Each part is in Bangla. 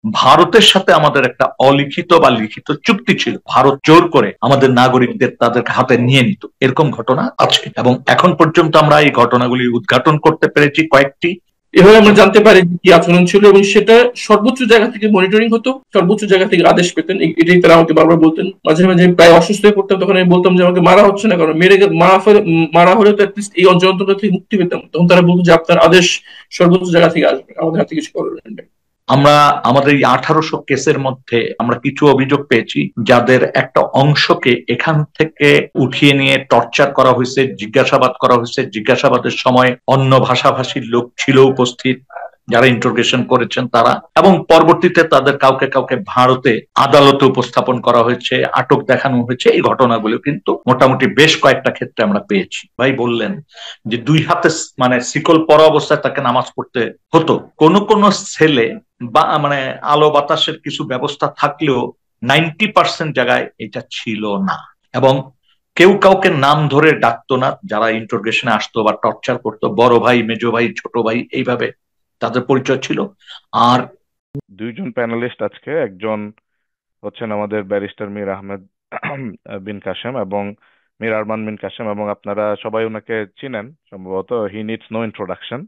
ভারতের সাথে আমাদের একটা অলিখিত বা লিখিত চুক্তি ছিল, ভারত জোর করে আমাদের নাগরিকদের তাদের হাতে নিয়ে নিত, এরকম ঘটনা আছে এবং এখন পর্যন্ত আমরা এই ঘটনাগুলি উদ্ঘাটন করতে পেরেছি কয়েকটি। এভাবে আমরা জানতে পারি যে কি আচরণ ছিল, এবং সেটা সর্বোচ্চ জায়গা থেকে মনিটরিং হতো, সর্বোচ্চ জায়গা থেকে আদেশ পেতেন। এটাই তারা আমাকে বারবার বলতেন। মাঝে মাঝে আমি প্রায় অসুস্থ হয়ে পড়তাম, তখন আমি বলতাম যে আমাকে মারা হচ্ছে না, কারণ মারা হলে তো অ্যাটলিস্ট এই যন্ত্রণা থেকে মুক্তি পেতাম। তখন তারা বলতো যে আপনার আদেশ সর্বোচ্চ জায়গা থেকে আসবে, আমাদের হাতে কিছু করার নেই। আমরা আমাদের এই 1800 কেসের মধ্যে আমরা কিছু অভিযোগ পেয়েছি যাদের একটা অংশকে এখান থেকে উঠিয়ে নিয়ে টর্চার করা হয়েছে, জিজ্ঞাসাবাদ করা হয়েছে, জিজ্ঞাসাবাদের সময় অন্য ভাষাভাষীর লোক ছিল উপস্থিত যারা ইন্টারোগেশন করেছেন তারা, এবং পরবর্তীতে তাদের কাউকে কাউকে ভারতে আদালতে উপস্থাপন করা হয়েছে, আটক দেখানো হয়েছে। এই ঘটনাগুলো কিন্তু মোটামুটি বেশ কয়েকটা ক্ষেত্রে আমরা পেয়েছি। ভাই বললেন যে দুই হাতে মানে শিকল পরা অবস্থায় তাকে নামাজ পড়তে হতো। কোন কোন ছেলে বা মানে আলো বাতাসের কিছু ব্যবস্থা থাকলেও 90% জায়গায় এটা ছিল না, এবং কেউ কাউকে নাম ধরে ডাকতো না যারা ইন্টারোগেশনে আসতো বা টর্চার করতো, বড় ভাই, মেজো ভাই, ছোট ভাই, এইভাবে তাদের পরিচয় ছিল। আর দুইজন প্যানেলিস্ট আজকে, একজন হচ্ছেন আমাদের ব্যারিস্টার মীর আহমেদ বিন কাসেম এবং মীর আরমান বিন কাসেম, এবং আপনারা সবাই ওনাকে চিনেন সম্ভবত। He needs no introduction.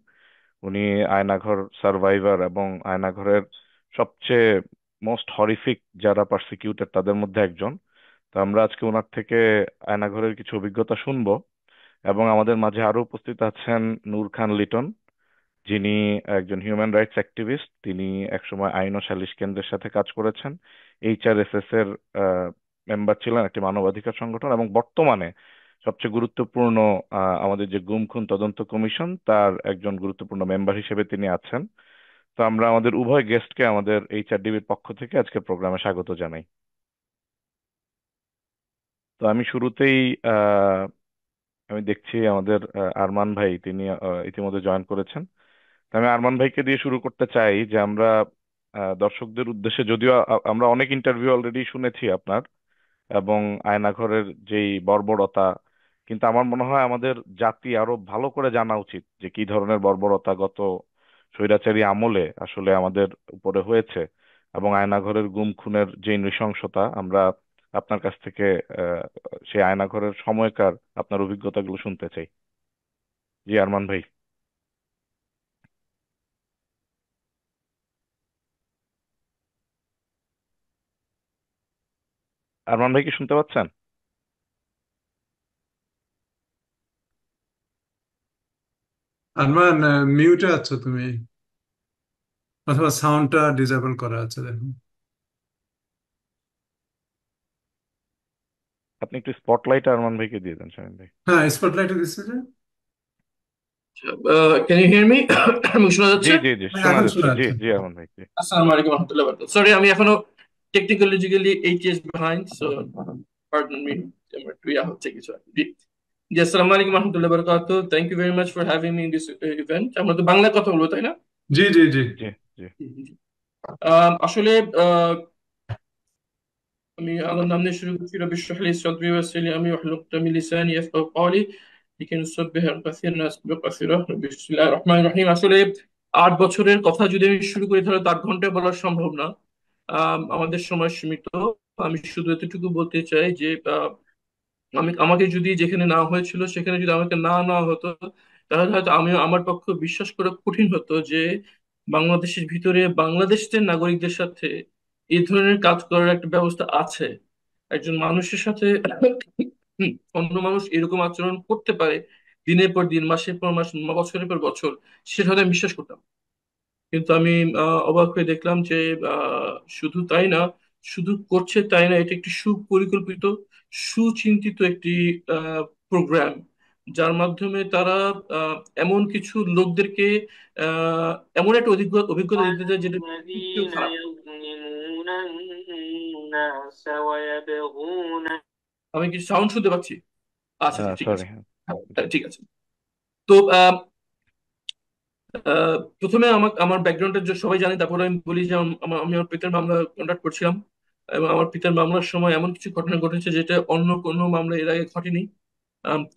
উনি আয়নাঘর সার্ভাইভার এবং আয়নাঘরের সবচেয়ে মোস্ট হরিফিক যারা পারসিকিউটেড তাদের মধ্যে একজন। তো আমরা আজকে ওনার থেকে আয়নাঘরের কিছু অভিজ্ঞতা শুনবো। এবং আমাদের মাঝে আরো উপস্থিত আছেন নূর খান লিটন, যিনি একজন হিউম্যান রাইটস অ্যাক্টিভিস্ট। তিনি একসময় আইন ও সালিশ কেন্দ্রের সাথে কাজ করেছেন, এইচআরএসএস এর মেম্বার ছিলেন, একটি মানবাধিকার সংগঠন, এবং বর্তমানে সবচেয়ে গুরুত্বপূর্ণ আমাদের যে গুম খুন তদন্ত কমিশন তার একজন গুরুত্বপূর্ণ মেম্বার হিসেবে তিনি আছেন। তো আমরা আমাদের উভয় গেস্টকে আমাদের এইচআরডিবির পক্ষ থেকে আজকে প্রোগ্রামে স্বাগত জানাই। তো আমি শুরুতেই আমি দেখছি আমাদের আরমান ভাই তিনি ইতিমধ্যে জয়েন করেছেন। তো আমি আরমান ভাইকে দিয়ে শুরু করতে চাই যে আমরা দর্শকদের উদ্দেশ্যে, যদিও আমরা অনেক ইন্টারভিউ অলরেডি শুনেছি আপনার এবং আয়নাঘরের যেই বর্বরতা, কিন্তু আমার মনে হয় আমাদের জাতি আরো ভালো করে জানা উচিত যে কি ধরনের বর্বরতা গত স্বৈরাচারী আমলে আসলে আমাদের উপরে হয়েছে, এবং আয়নাঘরের গুম খুনের যে নৃশংসতা আমরা আপনার কাছ থেকে আহ সেই আয়নাঘরের সময়কার আপনার অভিজ্ঞতাগুলো শুনতে চাই। জি আরমান ভাই। আরমান ভাই কি শুনতে পাচ্ছেন? আরমান, মিউটে আছো তুমি, অথবা সাউন্ডটা ডিসেবল করা আছে দেখো। আপনি একটু স্পটলাইট আরমান ভাইকে দিয়ে দেন শামীম ভাই। হ্যাঁ, স্পটলাইটে দিচ্ছে যে। Can you hear me? আমি শোনা জি যাচ্ছে? জি জি, হ্যাঁ, শোনা এখন যাচ্ছে। শোনা জি যাচ্ছে। জি আরমান ভাই, জি। আসসালামু আলাইকুম রহমতুল্লাহ বারাকাতুহ। সরি, আমি এখনো technically 8 years behind, so pardon me. আমার একটু হচ্ছে কিছু আর কি। জি, আসসালামু আলাইকুম রহমতুল্লাহ বারাকাতুহ। Thank you very much for having me in this event. আমরা তো বাংলা কথা বলবো, তাই না? জি জি জি। জি জি। আসলে আমি আল্লাহর নাম নিয়ে শুরু করছি। রব্বি ইশরাহ লি সাদরি ওয়াইসির লি আমরি ওয়াহলুল উকদাতাম মিন লিসানি ইয়াফকাহু কওলি লিকাই নুসাব্বিহাকা কাসীরান ওয়া নাযকুরাকা কাসীরা। বিসমিল্লাহির রহমানির রহিম। আসলে 8 বছরের কথা যদি আমি শুরু করি তাহলে তার ঘন্টায় বলা সম্ভব না। আমাদের সময় সীমিত। আমি শুধু এতটুকু বলতে চাই যে আমাকে যদি যেখানে না হয়েছিল সেখানে যদি আমাকে না নেওয়া হতো, তাহলে হয়তো আমি আমার পক্ষে বিশ্বাস করা কঠিন হতো যে বাংলাদেশের ভিতরে বাংলাদেশের নাগরিকদের সাথে এই ধরনের কাজ করার একটা ব্যবস্থা আছে। একজন মানুষের সাথে অন্য মানুষ এরকম আচরণ করতে পারে দিনের পর দিন, মাসের পর মাস, বছরের পর বছর, সেটা হয়তো আমি বিশ্বাস করতাম। কিন্তু আমি অবাক হয়ে দেখলাম যে শুধু তাই না, শুধু করছে তাই না, এটা একটি সুপরিকল্পিত, সুচিন্তিত একটি প্রোগ্রাম, যার মাধ্যমে তারা আহ, এমন কিছু লোকদেরকে আহ, এমন একটা অভিজ্ঞতা অভিজ্ঞতা দিতে চায় যেটা একটু الذين খারাপ। يظلمون الناس ويبغون আমি কি সাউন্ড শুনতে পাচ্ছি? আচ্ছা আচ্ছা, ঠিক সরি। আছে। হ্যাঁ, ঠিক আছে। তো প্রথমে আমার ব্যাকগ্রাউন্ডটা সবাই জানে, তারপরে আমি বলি যে আমি আমার পিতার মামলা কন্ডাক্ট করছিলাম, এবং আমার পিতার মামলার সময় এমন কিছু ঘটনা ঘটেছে যেটা অন্য কোনো মামলা এর আগে ঘটেনি।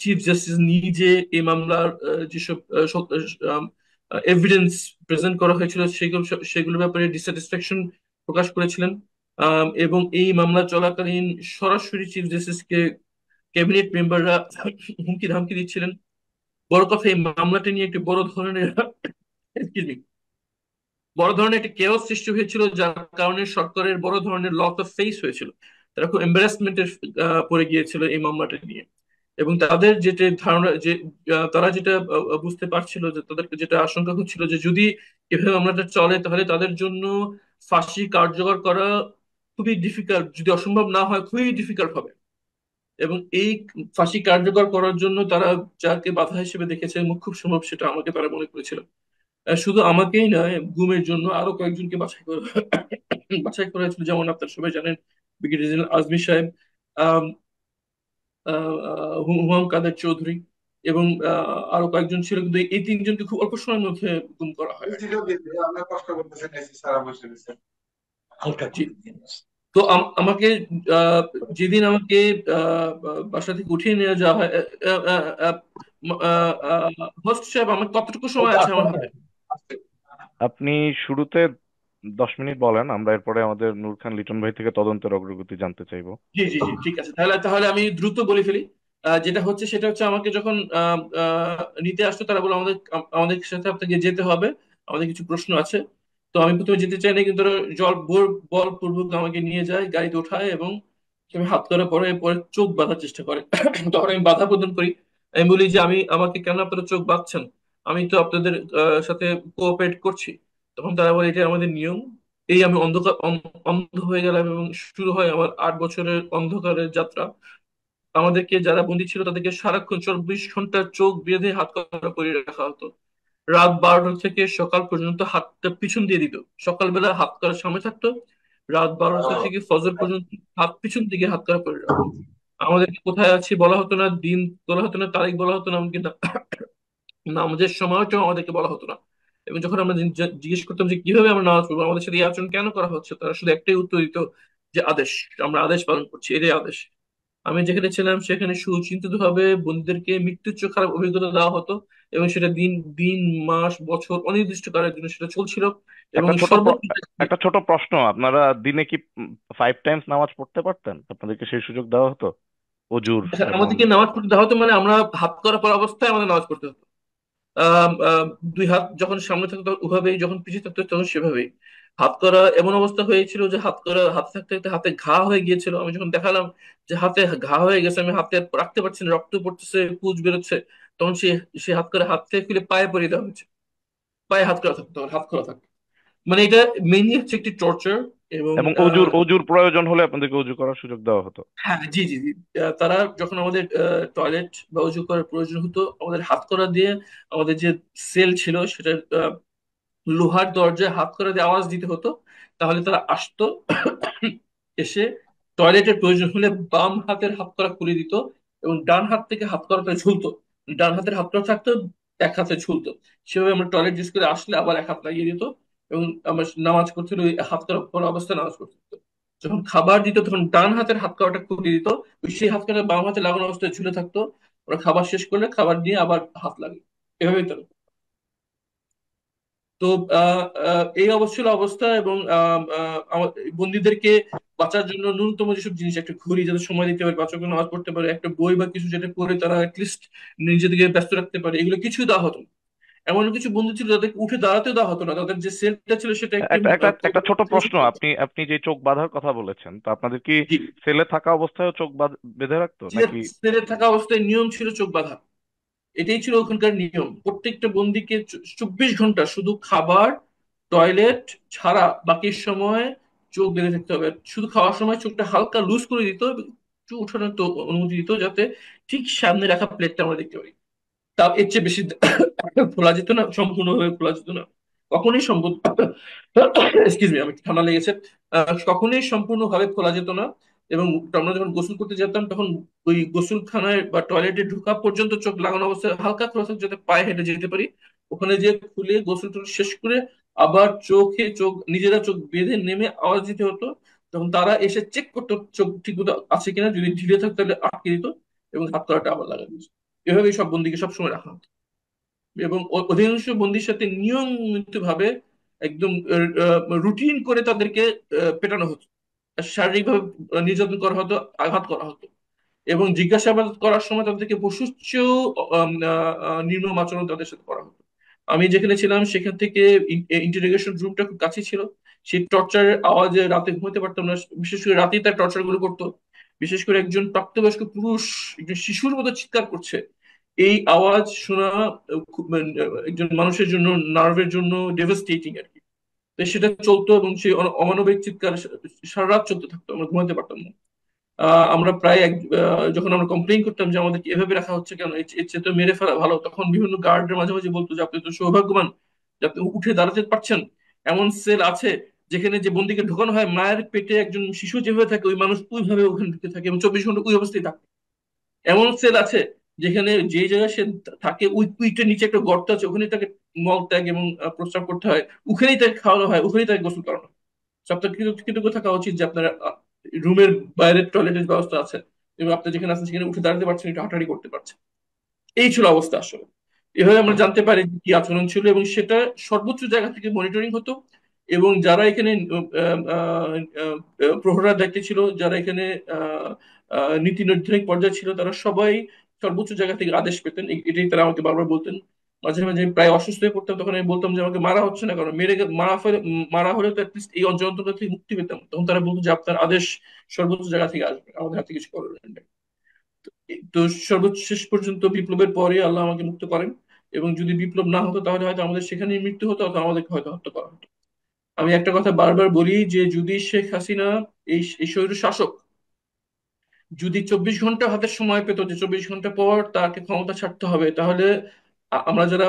চিফ জাস্টিস নিজে এই মামলার যেসব এভিডেন্স প্রেজেন্ট করা হয়েছিল সেগুলোর ব্যাপারে ডিসস্যাটিসফ্যাকশন প্রকাশ করেছিলেন। এবং এই মামলা চলাকালীন সরাসরি চিফ জাস্টিসকে ক্যাবিনেট মেম্বাররা হুমকি ধামকি দিচ্ছিলেন। বড় কথা, এই মামলাটা নিয়ে একটি বড় ধরনের excuse me, বড় ধরনের একটি কেওস সৃষ্টি হয়েছিল, যার কারণে সরকারের বড় ধরনের লস অফ ফেস হয়েছিল। তারা খুব এম্বারাসমেন্টের পড়ে গিয়েছিল এই মামলাটা নিয়ে। এবং তাদের যেটা ধারণা যে তারা যেটা বুঝতে পারছিল, যে তাদেরকে যেটা আশঙ্কা হচ্ছিল যে যদি এভাবে মামলাটা চলে তাহলে তাদের জন্য ফাঁসি কার্যকর করা খুবই ডিফিকাল্ট, যদি অসম্ভব না হয় খুবই ডিফিকাল্ট হবে। এবং এই ফাঁসি কার্যকর করার জন্য তারা যাকে বাধা হিসেবে দেখেছে খুব সম্ভব সেটা আমাকে তারা মনে করেছিল। শুধু আমাকেই নয়, গুমের জন্য আরো কয়েকজনকে বাছাই করা হয়েছিল, যেমন আপনারা সবাই জানেন ব্রিগেডিয়ার জেনারেল আজমি সাহেব, আম, হুমায়ুন কাদের চৌধুরী, এবং আরো কয়েকজন ছিল, কিন্তু এই তিনজনকে খুব অল্প সময়ের মধ্যে গুম করা হয় আর কি। হালকা জি। করে দিন। তো আমাকে আহ, যেদিন আমাকে বাসা থেকে উঠিয়ে নিয়ে যাওয়া হয়, হোস্ট সাহেব, আমার কতটুকু সময় আছে আমার হাতে? আপনি শুরুতে 10 মিনিট বলেন, আমরা এরপরে আমাদের নূর খান লিটন ভাই থেকে তদন্তের অগ্রগতি জানতে চাইবো। জি জি জি, ঠিক আছে, তাহলে তাহলে আমি দ্রুত বলে ফেলি। যেটা হচ্ছে সেটা হচ্ছে, আমাকে যখন নিতে আসতো তারা বলে আমাদের আমাদের সাথে আপনাকে যেতে হবে, আমাদের কিছু প্রশ্ন আছে। তো আমি প্রথমে যেতে চাই না, কিন্তু ওরা বলপূর্বক আমাকে নিয়ে যায়, গাড়িতে ওঠায়, এবং আমি হাত ধরে পরে পরে চোখ বাঁধার চেষ্টা করে। তখন আমি বাধা প্রদান করি। আমি বলি যে আমাকে কেন আপনারা চোখ বাঁধছেন, আমি তো আপনাদের সাথে কোঅপারেট করছি। তখন তারা বলে এটা আমাদের নিয়ম। এই আমি অন্ধ হয়ে গেলাম, এবং শুরু হয় আমার 8 বছরের অন্ধকারের যাত্রা। আমাদেরকে যারা বন্দী ছিল তাদেরকে সারাক্ষণ 24 ঘন্টা চোখ বেঁধে হাত করা করে রাখা হতো। রাত 12টা থেকে সকাল পর্যন্ত হাতটা পিছন দিয়ে দিত। সকালবেলা হাত করার সামনে থাকতো, রাত 12টা থেকে ফজর পর্যন্ত হাত পিছন দিকে হাত করা করে রাখতো। আমাদেরকে কোথায় আছি বলা হতো না, দিন বলা হতো না, তারিখ বলা হতো না, এমনকি নামাজের সময়টাও আমাদেরকে বলা হতো না। এবং যখন আমরা জিজ্ঞেস করতাম যে কিভাবে আমরা নামাজ পড়বো, আমাদের সাথে এই আচরণ কেন করা হচ্ছে, তারা শুধু একটাই উত্তর দিত যে আদেশ, আমরা আদেশ পালন করছি, এটাই আদেশ। আমি যেখানে ছিলাম সেখানে সুচিন্তিত ভাবে বন্দীদেরকে মৃত্যুর চেয়ে খারাপ অভিজ্ঞতা দেওয়া হতো, এবং সেটা দিন দিন মাস বছর অনির্দিষ্টকালের জন্য সেটা চলছিল। এবং একটা ছোট সর্বোচ্চ একটা ছোট প্রশ্ন, আপনারা দিনে কি 5 টাইমস নামাজ পড়তে পারতেন? আপনাদেরকে সেই সুযোগ দেওয়া হতো অজুর? দেখেন, এবং আমাদেরকে নামাজ পড়তে দেওয়া হতো, মানে আমরা হাত করা পর অবস্থায় আমাদের নামাজ পড়তে হতো। আহ, আহ, দুই হাত যখন সামনে থাকতো ওভাবেই, যখন পিছিয়ে থাকতো তখন সেভাবেই। হাত করা এমন অবস্থা হয়েছিল যে হাত করা হাতে থাকতে থাকতে হাতে ঘা হয়ে গিয়েছিল। আমি যখন দেখালাম যে হাতে ঘা হয়ে গেছে, আমি হাতে রাখতে পারছি না, রক্ত পড়তেছে, পুজ বেরোচ্ছে, তখন সে হাত করে হাত থেকে খুলে পায়ে পরিয়ে দেওয়া হয়েছে। পায়ে হাত করা থাকতো, হাত করা থাকতো। মানে এটা মেইনলি হচ্ছে একটি টর্চার। এবং এবং অজুর অজুর প্রয়োজন হলে আপনাদেরকে অজু করার সুযোগ দেওয়া হতো? হ্যাঁ, জি জি জি, তারা যখন আমাদের টয়লেট বা উজু করার প্রয়োজন হতো, আমাদের হাত করা দিয়ে, আমাদের যে সেল ছিল সেটা লোহার দরজায় হাত করে দিয়ে আওয়াজ দিতে হতো। তাহলে তারা আসতো, এসে টয়লেটের প্রয়োজন হলে বাম হাতের হাত করা খুলে দিত, এবং ডান হাত থেকে হাত করাটা ঝুলতো। ডান হাতের হাত করা থাকতো, এক হাতে ঝুলতো। সেভাবে আমরা টয়লেট ইউজ করে আসলে আবার এক হাত লাগিয়ে দিত, এবং আমরা নামাজ করতে হলে ওই হাত করা পরা অবস্থায় নামাজ পড়তে হতো। যখন খাবার দিত তখন ডান হাতের হাত করাটা খুলে দিত, ওই সেই হাত করা বাম হাতে লাগানো অবস্থায় ঝুলে থাকতো। ওরা খাবার শেষ করলে খাবার দিয়ে আবার হাত লাগে, এভাবেই তো। তো এই অবস্থা অবস্থা। এবং বন্দীদেরকে বাঁচার জন্য ন্যূনতম যেসব জিনিস, একটা ঘড়ি যাতে সময় দিতে পারে, 5 ওয়াক্ত নামাজ পড়তে পারে, একটা বই বা কিছু যেটা পড়ে তারা অ্যাটলিস্ট নিজেদেরকে ব্যস্ত রাখতে পারে, এগুলো কিছু দেওয়া হতো না। এমন কিছু বন্দী ছিল যাদেরকে উঠে দাঁড়াতে দেওয়া হতো না, তাদের যে সেলটা ছিল সেটা একটি একটা একটা একটা ছোট প্রশ্ন, আপনি আপনি যে চোখ বাঁধার কথা বলেছেন, তো আপনাদের কি জি, সেলে থাকা অবস্থায়ও চোখ বেঁধে রাখতো নাকি? সেলে থাকা অবস্থায় নিয়ম ছিল চোখ বাঁধা। এটাই ছিল ওখানকার নিয়ম। প্রত্যেকটা বন্দীকে 24 ঘন্টা শুধু খাবার, টয়লেট ছাড়া বাকি সময় চোখ বেঁধে থাকতে হবে। শুধু খাওয়ার সময় চোখটা হালকা লুজ করে দিত, এবং একটু উঠানোর তো অনুমতি দিত, যাতে ঠিক সামনে রাখা প্লেটটা আমরা দেখতে পারি। তাও এর চেয়ে বেশি খোলা যেত না, সম্পূর্ণভাবে খোলা যেত না। কখনোই সম্ভব এক্সকিউজ মি, আমি একটু ঠান্ডা লেগেছে। কখনোই সম্পূর্ণভাবে খোলা যেত না। এবং আমরা যখন গোসল করতে যেতাম তখন ওই গোসলখানায় বা টয়লেটে ঢোকা পর্যন্ত চোখ লাগানো অবস্থায় হালকা খোলা থাকতো, যাতে পায়ে হেঁটে যেতে পারি। ওখানে যে খুলে গোসল টোসল শেষ করে আবার চোখ নিজেরা চোখ বেঁধে নেমে আওয়াজ দিতে হতো। তখন তারা এসে চেক করতো চোখ ঠিক মতো আছে কিনা, যদি ঢিলে থাকতো তাহলে আটকে দিত, এবং হাত করাটা আবার লাগাই দিত। এভাবেই সব বন্দীকে সবসময় রাখা হতো। এবং অধিকাংশ বন্দির সাথে নিয়মিত ভাবে একদম রুটিন করে তাদেরকে পেটানো হতো, শারীরিকভাবে নির্যাতন করা হতো, আঘাত করা হতো, এবং জিজ্ঞাসাবাদ করার সময় তাদেরকে পশুর চেয়েও নির্মম আচরণ তাদের সাথে করা হতো। আমি যেখানে ছিলাম সেখান থেকে ইন্টারোগেশন রুমটা খুব কাছে ছিল। সেই টর্চারের আওয়াজে রাতে ঘুমাতে পারতাম না, বিশেষ করে রাতেই তার টর্চার গুলো করতো। বিশেষ করে একজন প্রাপ্তবয়স্ক পুরুষ একজন শিশুর মতো চিৎকার করছে, এই আওয়াজ শোনা একজন মানুষের জন্য, নার্ভের জন্য ডেভাস্টেটিং আর কি। তো সেটা চলতো এবং সেই অমানবিক চিৎকার সারা রাত চলতে থাকতো, আমরা ঘুমাতে পারতাম না। আমরা প্রায় যখন আমরা কমপ্লেইন করতাম যে আমাদেরকে এভাবে রাখা হচ্ছে কেন, এর চেয়ে তো মেরে ফেলা ভালো, তখন বিভিন্ন গার্ডের মাঝে মাঝে বলতো যে আপনি তো সৌভাগ্যবান যে আপনি উঠে দাঁড়াতে পারছেন। এমন সেল আছে যেখানে যে বন্দীকে ঢোকানো হয়, মায়ের পেটে একজন শিশু যেভাবে থাকে ওই মানুষ ওইভাবে ওখানে ঢুকে থাকে এবং 24 ঘন্টা ওই অবস্থায় থাকে। এমন সেল আছে যেখানে যে জায়গায় সে থাকে ওই কুইটের নিচে একটা গর্ত আছে, ওখানে তাকে মল ত্যাগ এবং প্রস্রাব করতে হয়, ওখানেই তাকে খাওয়ানো হয়, ওখানেই তাকে গোসল করানো হয়। সপ্তাহ কৃতজ্ঞ থাকা উচিত যে আপনার রুমের বাইরে টয়লেটের ব্যবস্থা আছে এবং আপনি যেখানে আছেন সেখানে উঠে দাঁড়াতে পারছেন, একটু হাঁটাহাঁটি করতে পারছেন। এই ছিল অবস্থা আসলে। এভাবে আমরা জানতে পারি যে কি আচরণ ছিল, এবং সেটা সর্বোচ্চ জায়গা থেকে মনিটরিং হতো। এবং যারা এখানে প্রহরার দায়িত্বে ছিল, যারা এখানে আহ, নীতি নির্ধারণী পর্যায়ে ছিল, তারা সবাই সর্বোচ্চ জায়গা থেকে আদেশ পেতেন। এটাই তারা আমাকে বারবার বলতেন। মাঝে মাঝে আমি প্রায় অসুস্থ হয়ে পড়তাম, তখন আমি বলতাম যে আমাকে মারা হচ্ছে না, কারণ মারা হলে তো অ্যাটলিস্ট এই যন্ত্রণা থেকে মুক্তি পেতাম। তখন তারা বলতো যে আপনার আদেশ সর্বোচ্চ জায়গা থেকে আসবে, আমাদের হাতে কিছু করার নেই। তো সর্বোচ্চ শেষ পর্যন্ত বিপ্লবের পরে আল্লাহ আমাকে মুক্ত করেন, এবং যদি বিপ্লব না হতো তাহলে হয়তো আমাদের সেখানেই মৃত্যু হতো, অথবা আমাদেরকে হয়তো হত্যা করা হতো। আমি একটা কথা বারবার বলি যে যদি শেখ হাসিনা, এই স্বৈর শাসক, যদি 24 ঘন্টা হাতের সময় পেত যে 24 ঘন্টা পর তাকে ক্ষমতা ছাড়তে হবে, তাহলে আমরা যারা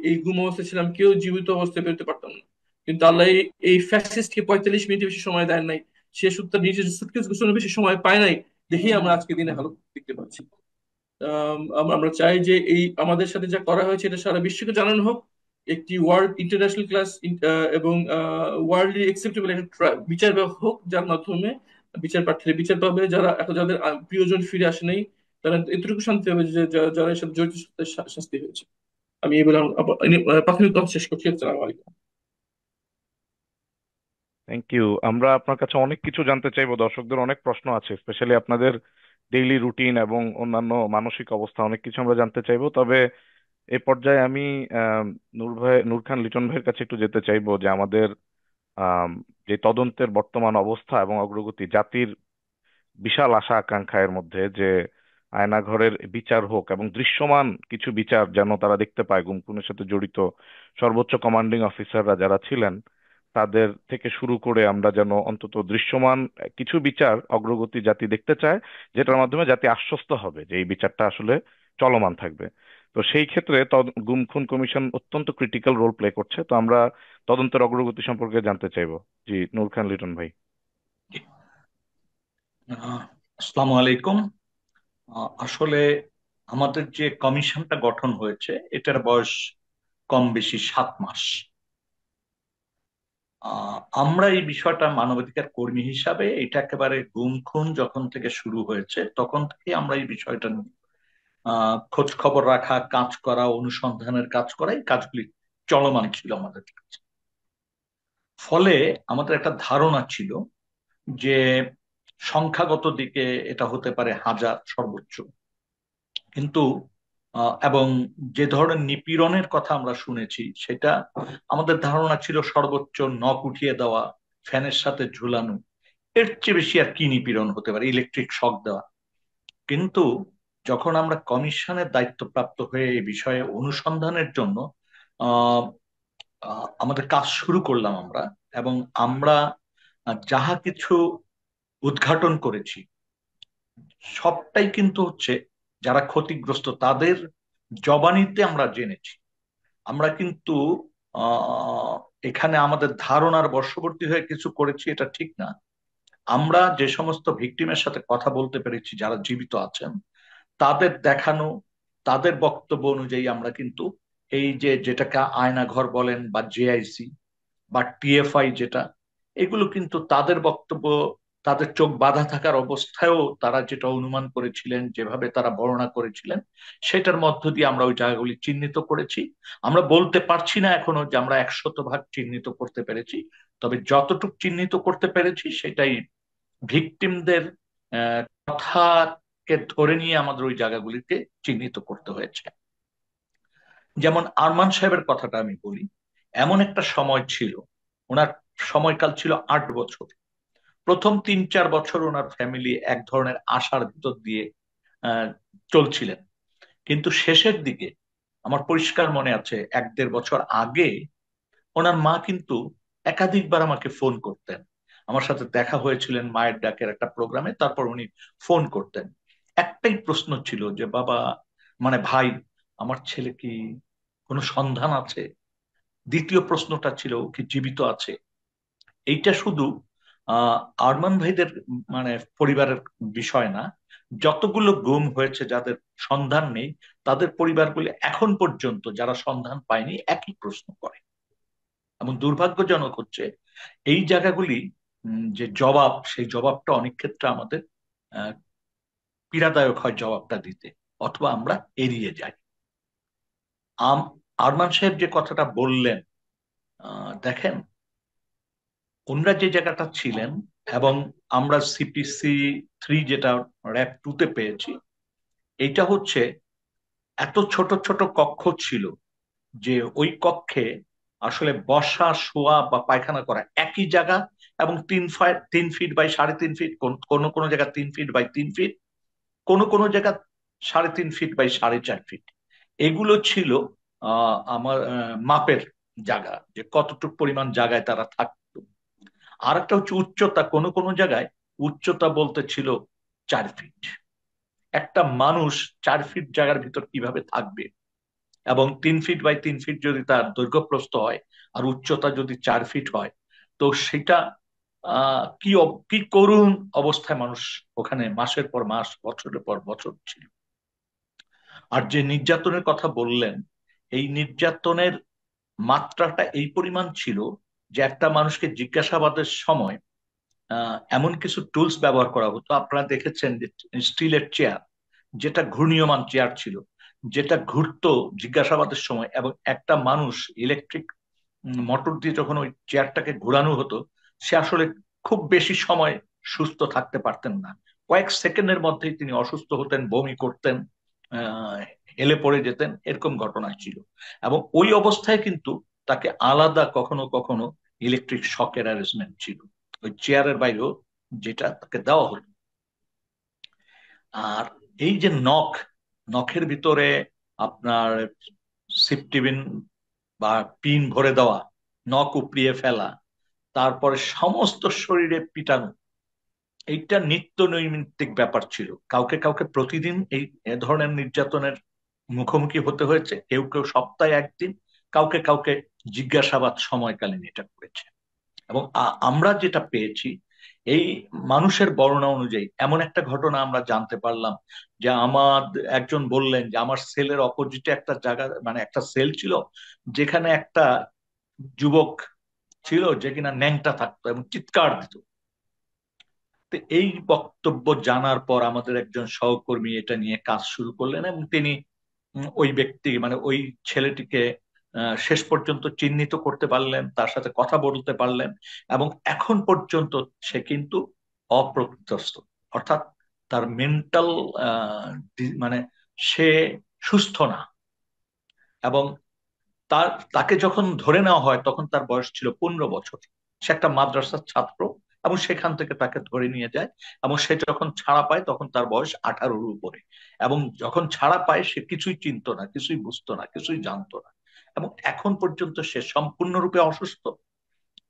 এই গুম অবস্থায় ছিলাম কেউ জীবিত অবস্থায় পেতে পারতাম না। কিন্তু আল্লাহ এই ফ্যাসিস্টকে 45 মিনিট বেশি সময় দেন নাই। সে তার নিজের সুটকেস গোছানোর বেশি সময় পায় নাই, দেখেই আমরা আজকে দিনে হালত দেখতে পাচ্ছি। আমরা আমরা চাই যে এই আমাদের সাথে যা করা হয়েছে এটা সারা বিশ্বকে জানানো হোক, একটি ওয়ার্ল্ড ইন্টারন্যাশনাল ক্লাস এবং ওয়ার্ল্ডলি একসেপ্টেবল একটা বিচার হোক, যার মাধ্যমে বিচার প্রার্থীরা বিচার পাবে, যারা এখন যাদের প্রিয়জন ফিরে আসে নাই তারা এতটুকু শান্তি হবে যে যারা এর সাথে জড়িত তাদের শাস্তি হয়েছে। আমি এই বলে প্রাথমিক কথা শেষ করছি। আসসালামু আলাইকুম। Thank you. আমরা আপনার কাছে অনেক কিছু জানতে চাইবো, দর্শকদের অনেক প্রশ্ন আছে, স্পেশালি আপনাদের ডেইলি রুটিন এবং অন্যান্য মানসিক অবস্থা, অনেক কিছু আমরা জানতে চাইবো। তবে এই পর্যায়ে আমি নূর খান লিটন ভাইয়ের কাছে একটু যেতে চাইবো যে আমাদের আম, যে তদন্তের বর্তমান অবস্থা এবং অগ্রগতি, জাতির বিশাল আশা আকাঙ্ক্ষা এর মধ্যে যে আয়নাঘরের বিচার হোক এবং দৃশ্যমান কিছু বিচার যেন তারা দেখতে পায়, গুম খুনের সাথে জড়িত সর্বোচ্চ কমান্ডিং অফিসাররা যারা ছিলেন তাদের থেকে শুরু করে আমরা যেন অন্তত দৃশ্যমান কিছু বিচার অগ্রগতি জাতি দেখতে চায়, যেটার মাধ্যমে জাতি আশ্বস্ত হবে যে এই বিচারটা আসলে চলমান থাকবে। তো সেই ক্ষেত্রে গুম খুন কমিশন অত্যন্ত ক্রিটিক্যাল রোল প্লে করছে। তো আমরা তদন্তের অগ্রগতি সম্পর্কে জানতে চাইবো। জি, নূর খান লিটন ভাই। আসসালামু আলাইকুম। আসলে আমাদের যে কমিশনটা গঠন হয়েছে এটার বয়স কম বেশি 7 মাস। আমরা এই বিষয়টা মানবাধিকার কর্মী হিসাবে এটা একেবারে গুম খুন যখন থেকে শুরু হয়েছে তখন থেকে আমরা এই বিষয়টা নিয়ে খোঁজ খবর রাখা, কাজ করা, অনুসন্ধানের কাজ করা, এই কাজগুলি চলমান ছিল আমাদের কাছে। ফলে আমাদের একটা ধারণা ছিল যে সংখ্যাগত দিকে এটা হতে পারে 1000 সর্বোচ্চ, কিন্তু এবং যে ধরনের নিপীড়নের কথা আমরা শুনেছি সেটা আমাদের ধারণা ছিল সর্বোচ্চ নখ উঠিয়ে দেওয়া, ফ্যানের সাথে ঝুলানো, এর চেয়ে বেশি আর কি নিপীড়ন হতে পারে, ইলেকট্রিক শক দেওয়া। কিন্তু যখন আমরা কমিশনের দায়িত্বপ্রাপ্ত হয়ে এই বিষয়ে অনুসন্ধানের জন্য আহ আমাদের কাজ শুরু করলাম আমরা, এবং আমরা যাহা কিছু উদ্ঘাটন করেছি সবটাই কিন্তু হচ্ছে যারা ক্ষতিগ্রস্ত তাদের জবানিতে আমরা জেনেছি। আমরা কিন্তু এখানে আমাদের ধারণার বশবর্তী হয়ে কিছু করেছি এটা ঠিক না। আমরা যে সমস্ত ভিকটিমের সাথে কথা বলতে পেরেছি যারা জীবিত আছেন, তাদের দেখানো, তাদের বক্তব্য অনুযায়ী আমরা কিন্তু এই যে যেটাকে আয়নাঘর বলেন বা জেআইসি বা টিএফআই যেটা, এগুলো কিন্তু তাদের বক্তব্য তাদের চোখ বাঁধা থাকার অবস্থায়ও তারা যেটা অনুমান করেছিলেন, যেভাবে তারা বর্ণনা করেছিলেন, সেটার মধ্য দিয়ে আমরা ওই জায়গাগুলি চিহ্নিত করেছি। আমরা বলতে পারছি না এখনো যে আমরা 100% চিহ্নিত করতে পেরেছি, তবে যতটুকু চিহ্নিত করতে পেরেছি সেটাই ভিকটিমদের কথাকে ধরে নিয়ে আমাদের ওই জায়গাগুলিকে চিহ্নিত করতে হয়েছে। যেমন আরমান সাহেবের কথাটা আমি বলি, এমন একটা সময় ছিল, ওনার সময়কাল ছিল 8 বছর। প্রথম 3-4 বছর ওনার ফ্যামিলি এক ধরনের আশার ভিতর দিয়ে আহ, চলছিলেন, কিন্তু শেষের দিকে আমার পরিষ্কার মনে আছে 1-1.5 বছর আগে ওনার মা কিন্তু একাধিকবার আমাকে ফোন করতেন। আমার সাথে দেখা হয়েছিলেন মায়ের ডাকের একটা প্রোগ্রামে, তারপর উনি ফোন করতেন। একটাই প্রশ্ন ছিল যে বাবা, মানে ভাই, আমার ছেলে কি কোনো সন্ধান আছে? দ্বিতীয় প্রশ্নটা ছিল ও কি জীবিত আছে? এইটা শুধু আরমান ভাইদের মানে পরিবারের বিষয় না, যতগুলো গুম হয়েছে যাদের সন্ধান নেই তাদের পরিবারগুলি এখন পর্যন্ত যারা সন্ধান পায়নি একই প্রশ্ন করে। এবং দুর্ভাগ্যজনক হচ্ছে এই জায়গাগুলি যে জবাব, সেই জবাবটা অনেক ক্ষেত্রে আমাদের আহ, পীড়াদায়ক হয় জবাবটা দিতে, অথবা আমরা এড়িয়ে যাই। আরমান সাহেব যে কথাটা বললেন, দেখেন ওনারা যে জায়গাটা ছিলেন, এবং আমরা CPC-3 যেটা RAB-2 পেয়েছি, এটা হচ্ছে এত ছোট ছোট কক্ষ ছিল যে ওই কক্ষে আসলে বসা, শোয়া বা পায়খানা করা একই জায়গা, এবং 3 ফিট বাই 3.5 ফিট, কোনো কোনো জায়গা 3 ফিট বাই 3 ফিট, কোনো কোনো জায়গা 3.5 ফিট বাই 4.5 ফিট। এগুলো ছিল আমার মাপের জায়গা, যে কতটুকু পরিমাণ জায়গায় তারা থাকতো। আর একটা হচ্ছে উচ্চতা, কোনো কোনো জায়গায় উচ্চতা বলতে ছিল 4 ফিট। একটা মানুষ 4 ফিট জায়গার ভিতর কিভাবে থাকবে? এবং 3 ফিট বাই 3 ফিট যদি তার দৈর্ঘ্য প্রস্থ হয়, আর উচ্চতা যদি 4 ফিট হয়, তো সেটা কি করুণ অবস্থায় মানুষ ওখানে মাসের পর মাস, বছরের পর বছর ছিল। আর যে নির্যাতনের কথা বললেন, এই নির্যাতনের মাত্রাটা এই পরিমাণ ছিল যে একটা মানুষকে জিজ্ঞাসাবাদের সময় এমন কিছু টুলস ব্যবহার করা হতো। আপনারা দেখেছেন যে স্টিলের চেয়ার, যেটা ঘূর্ণীয়মান চেয়ার ছিল, যেটা ঘুরতো জিজ্ঞাসাবাদের সময়, এবং একটা মানুষ ইলেকট্রিক মোটর দিয়ে যখন ওই চেয়ারটাকে ঘোরানো হতো, সে আসলে খুব বেশি সময় সুস্থ থাকতে পারতেন না। কয়েক সেকেন্ডের মধ্যেই তিনি অসুস্থ হতেন, বমি করতেন, আহ হেলে পড়ে যেতেন, এরকম ঘটনা ছিল। এবং ওই অবস্থায় কিন্তু তাকে আলাদা কখনো কখনো ইলেকট্রিক শকের অ্যারেঞ্জমেন্ট ছিল ওই চেয়ারের বাইরেও, যেটা তাকে দেওয়া হলো। আর এই যে নখের ভিতরে আপনার সিপটিবিন বা পিন ভরে দেওয়া, নখ উপড়িয়ে ফেলা, তারপরে সমস্ত শরীরে পিটানো, এইটা নিত্য নৈমিত্তিক ব্যাপার ছিল। কাউকে কাউকে প্রতিদিন এ ধরনের নির্যাতনের মুখোমুখি হতে হয়েছে, কেউ কেউ সপ্তাহে একদিন, কাউকে কাউকে জিজ্ঞাসাবাদ সময়কালীন এটা করেছে। এবং আমরা যেটা পেয়েছি, এই মানুষের বর্ণনা অনুযায়ী এমন একটা ঘটনা আমরা জানতে পারলাম যে আমার একজন বললেন যে আমার সেলের অপোজিটে একটা জায়গা, মানে একটা সেল ছিল যেখানে একটা যুবক ছিল যে কিনা ন্যাংটা থাকতো এবং চিৎকার দিত। তো এই বক্তব্য জানার পর আমাদের একজন সহকর্মী এটা নিয়ে কাজ শুরু করলেন, এবং তিনি ওই ব্যক্তি, মানে ওই ছেলেটিকে শেষ পর্যন্ত চিহ্নিত করতে পারলেন, তার সাথে কথা বলতে পারলেন, এবং এখন পর্যন্ত সে কিন্তু অপ্রকৃতস্থ, অর্থাৎ তার মেন্টাল মানে সে সুস্থ না। এবং তাকে যখন ধরে নেওয়া হয় তখন তার বয়স ছিল 15 বছর। সে একটা মাদ্রাসার ছাত্র, এবং সেখান থেকে তাকে ধরে নিয়ে যায়, এবং সে যখন ছাড়া পায় তখন তার বয়স 18-র উপরে। এবং যখন ছাড়া পায় সে কিছুই চিনতো না, কিছুই বুঝতো না, কিছুই জানতো না, এবং এখন পর্যন্ত সে সম্পূর্ণরূপে অসুস্থ,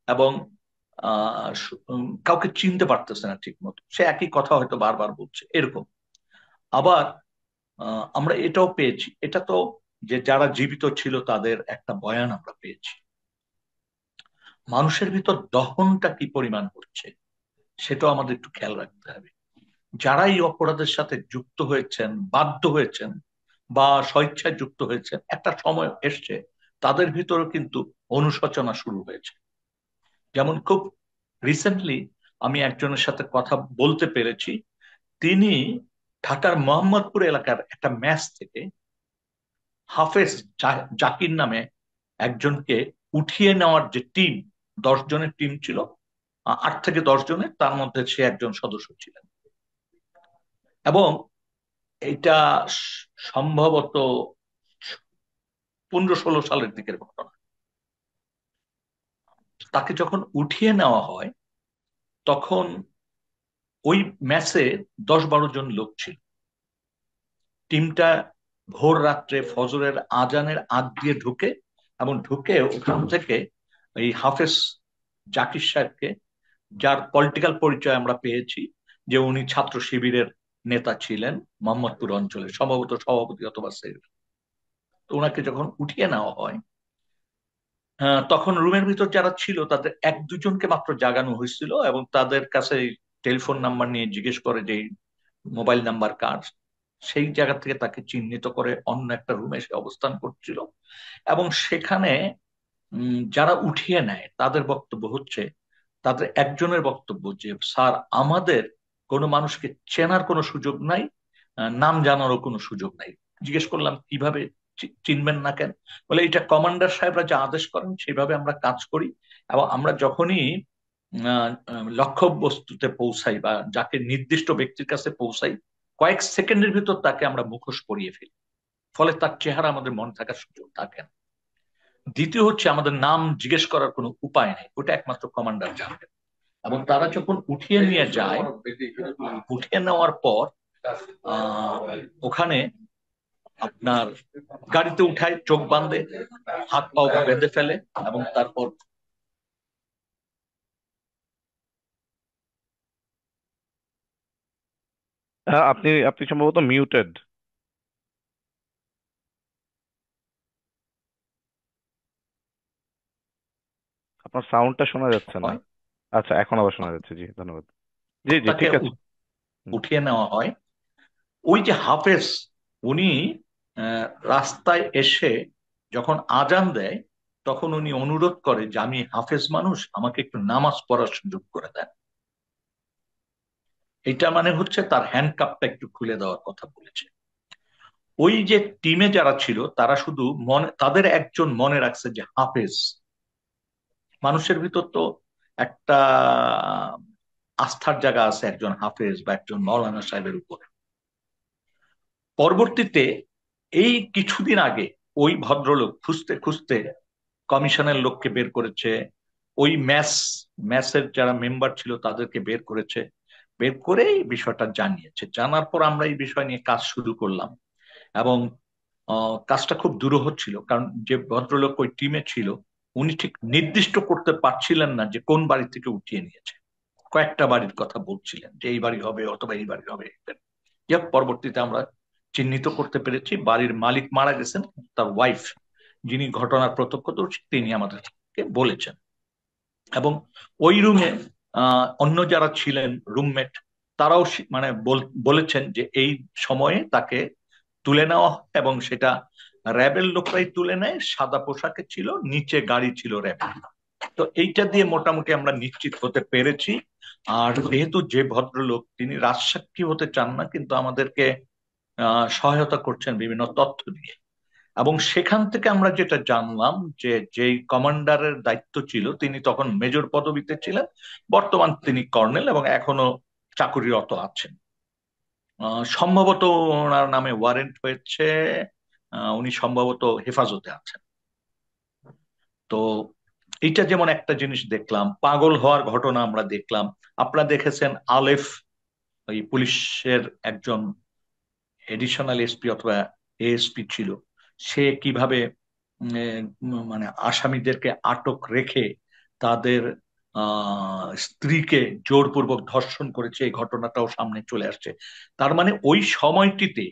এবং কাউকে চিনতে পারতেছে না ঠিক মতো, সে একই কথা হয়তো বারবার বলছে এরকম। আবার আমরা এটাও পেয়েছি, এটা তো যে যারা জীবিত ছিল তাদের একটা বয়ান আমরা পেয়েছি। মানুষের ভিতর দহনটা কি পরিমাণ হচ্ছে সেটাও আমাদের একটু খেয়াল রাখতে হবে। যারা এই অপরাধের সাথে যুক্ত হয়েছেন, বাধ্য হয়েছেন, বা স্বেচ্ছায় যুক্ত হয়েছেন, একটা সময় এসছে তাদের ভিতরেও কিন্তু অনুশোচনা শুরু হয়েছে। যেমন খুব রিসেন্টলি আমি একজনের সাথে কথা বলতে পেরেছি, তিনি ঢাকার মোহাম্মদপুর এলাকার একটা ম্যাচ থেকে হাফেজ জাকির নামে একজনকে উঠিয়ে নেওয়ার যে টিম, 10 জনের টিম ছিল, 8 থেকে 10 জনের, তার মধ্যে সে একজন সদস্য ছিলেন। এবং এটা সম্ভবত 15-16 সালের দিকের ঘটনা। তাকে যখন উঠিয়ে নেওয়া হয় তখন ওই ম্যাচে 10-12 জন লোক ছিল। টিমটা ভোর রাত্রে ফজরের আজানের আগ দিয়ে ঢুকে, এবং ঢুকে ওখান থেকে এই হাফেজ জাকির সাহেবকে, যার পলিটিক্যাল পরিচয় আমরা পেয়েছি যে উনি ছাত্র শিবিরের নেতা ছিলেন মোহাম্মদপুর অঞ্চলে, সম্ভবত সভাপতি অথবা সেক্রেটারি। তো ওনাকে যখন উঠিয়ে নেওয়া হয় তখন রুমের ভিতর যারা ছিল তাদের 1-2 জনকে মাত্র জাগানো হয়েছিল, এবং তাদের কাছে টেলিফোন নাম্বার নিয়ে জিজ্ঞেস করে যে মোবাইল নাম্বার কার। সেই জায়গা থেকে তাকে চিহ্নিত করে অন্য একটা রুমে সে অবস্থান করছিল। এবং সেখানে যারা উঠিয়ে নেয় তাদের বক্তব্য হচ্ছে, তাদের একজনের বক্তব্য যে স্যার, আমাদের কোনো মানুষকে চেনার কোনো সুযোগ নাই, নাম জানারও কোনো সুযোগ নাই। জিজ্ঞেস করলাম কিভাবে চিনবেন না কেন? বলে এটা কমান্ডার সাহেবরা যা আদেশ করেন সেভাবে আমরা কাজ করি, এবং আমরা যখনই লক্ষ্যবস্তুতে পৌঁছাই বা যাকে নির্দিষ্ট ব্যক্তির কাছে পৌঁছাই, কয়েক সেকেন্ডের ভিতর তাকে আমরা মুখোশ পরিয়ে ফেলি, ফলে তার চেহারা আমাদের মনে থাকার সুযোগ থাকে না। দ্বিতীয় হচ্ছে, আমাদের নাম জিজ্ঞেস করার কোনো উপায় নেই, ওটা একমাত্র কমান্ডার জানবেন। এবং তারা যখন উঠিয়ে নিয়ে যায়, উঠিয়ে নেওয়ার পর ওখানে আপনার গাড়িতে উঠায়, চোখ বাঁধে, হাত পাও বেঁধে ফেলে, এবং তারপর আপনি আপনি সম্ভবত মিউটেড। আপনার সাউন্ডটা শোনা যাচ্ছে না। হয়, আচ্ছা, এখন আবার শোনা যাচ্ছে। জি, ধন্যবাদ। জি জি, তাকে ঠিক আছে। উঠিয়ে নেওয়া হয়। ওই যে হাফেজ, উনি রাস্তায় এসে যখন আজান দেয় তখন উনি অনুরোধ করে যে আমি হাফেজ মানুষ, আমাকে একটু নামাজ পড়ার সুযোগ করে দেন। এটা মানে হচ্ছে তার হ্যান্ডকাপটা একটু খুলে দেওয়ার কথা বলেছে। ওই যে টিমে যারা ছিল তারা শুধু মনে, তাদের একজন মনে রাখছে যে হাফেজ মানুষের ভিতর তো একটা আস্থার জায়গা আছে একজন হাফেজ বা একজন মৌলানা সাহেবের উপরে। পরবর্তীতে এই কিছুদিন আগে ওই ভদ্রলোক খুঁজতে খুঁজতে কমিশনের লোককে বের করেছে, ওই ম্যাচের যারা মেম্বার ছিল তাদেরকে বের করেছে, বের করে এই বিষয়টা জানিয়েছে। জানার পর আমরা এই বিষয় নিয়ে কাজ শুরু করলাম, এবং কাজটা খুব দুরূহ ছিল, কারণ যে ভদ্রলোক ওই টিমে ছিল উনি ঠিক নির্দিষ্ট করতে পারছিলেন না যে কোন বাড়ি থেকে উঠিয়ে নিয়েছে। কয়েকটা বাড়ির কথা বলছিলেন যে এই বাড়ি হবে অথবা এই বাড়ি হবে। পরবর্তীতে আমরা চিহ্নিত করতে পেরেছি বাড়ির মালিক মারা গেছেন, তার ওয়াইফ, যিনি ঘটনার প্রত্যক্ষদর্শী, তিনি আমাদেরকে বলেছেন। এবং ওই রুমে অন্য যারা ছিলেন রুমমেট, তারাও মানে বলেছেন যে এই সময়ে তাকে তুলে নেওয়া হয়, এবং সেটা র্যাবের লোকরাই তুলে নেয়, সাদা পোশাকে ছিল, নিচে গাড়ি ছিল র্যাবের। তো এইটা দিয়ে মোটামুটি আমরা নিশ্চিত হতে পেরেছি। আর যেহেতু যে ভদ্রলোক তিনি রাজসাক্ষী হতে চান না, কিন্তু আমাদেরকে সহায়তা করছেন বিভিন্ন তথ্য দিয়ে, এবং সেখান থেকে আমরা যেটা জানলাম যে যেই কমান্ডারের দায়িত্ব ছিল তিনি তখন মেজর পদবিতে ছিলেন, বর্তমান তিনি কর্নেল এবং এখনো চাকুরিরত আছেন। সম্ভবত ওনার নামে ওয়ারেন্ট হয়েছে, উনি সম্ভবত হেফাজতে আছেন। তো এইটা যেমন একটা জিনিস দেখলাম, পাগল হওয়ার ঘটনা আমরা দেখলাম। আপনারা দেখেছেন আলেফ, ওই পুলিশের একজন এডিশনাল এসপি অথবা এএসপি ছিল, সে কিভাবে মানে আসামিদেরকে আটক রেখে তাদের স্ত্রীকে জোরপূর্বক ধর্ষণ করেছে, এই ঘটনাটাও সামনে চলে আসছে। তার মানে ওই সময়টিতে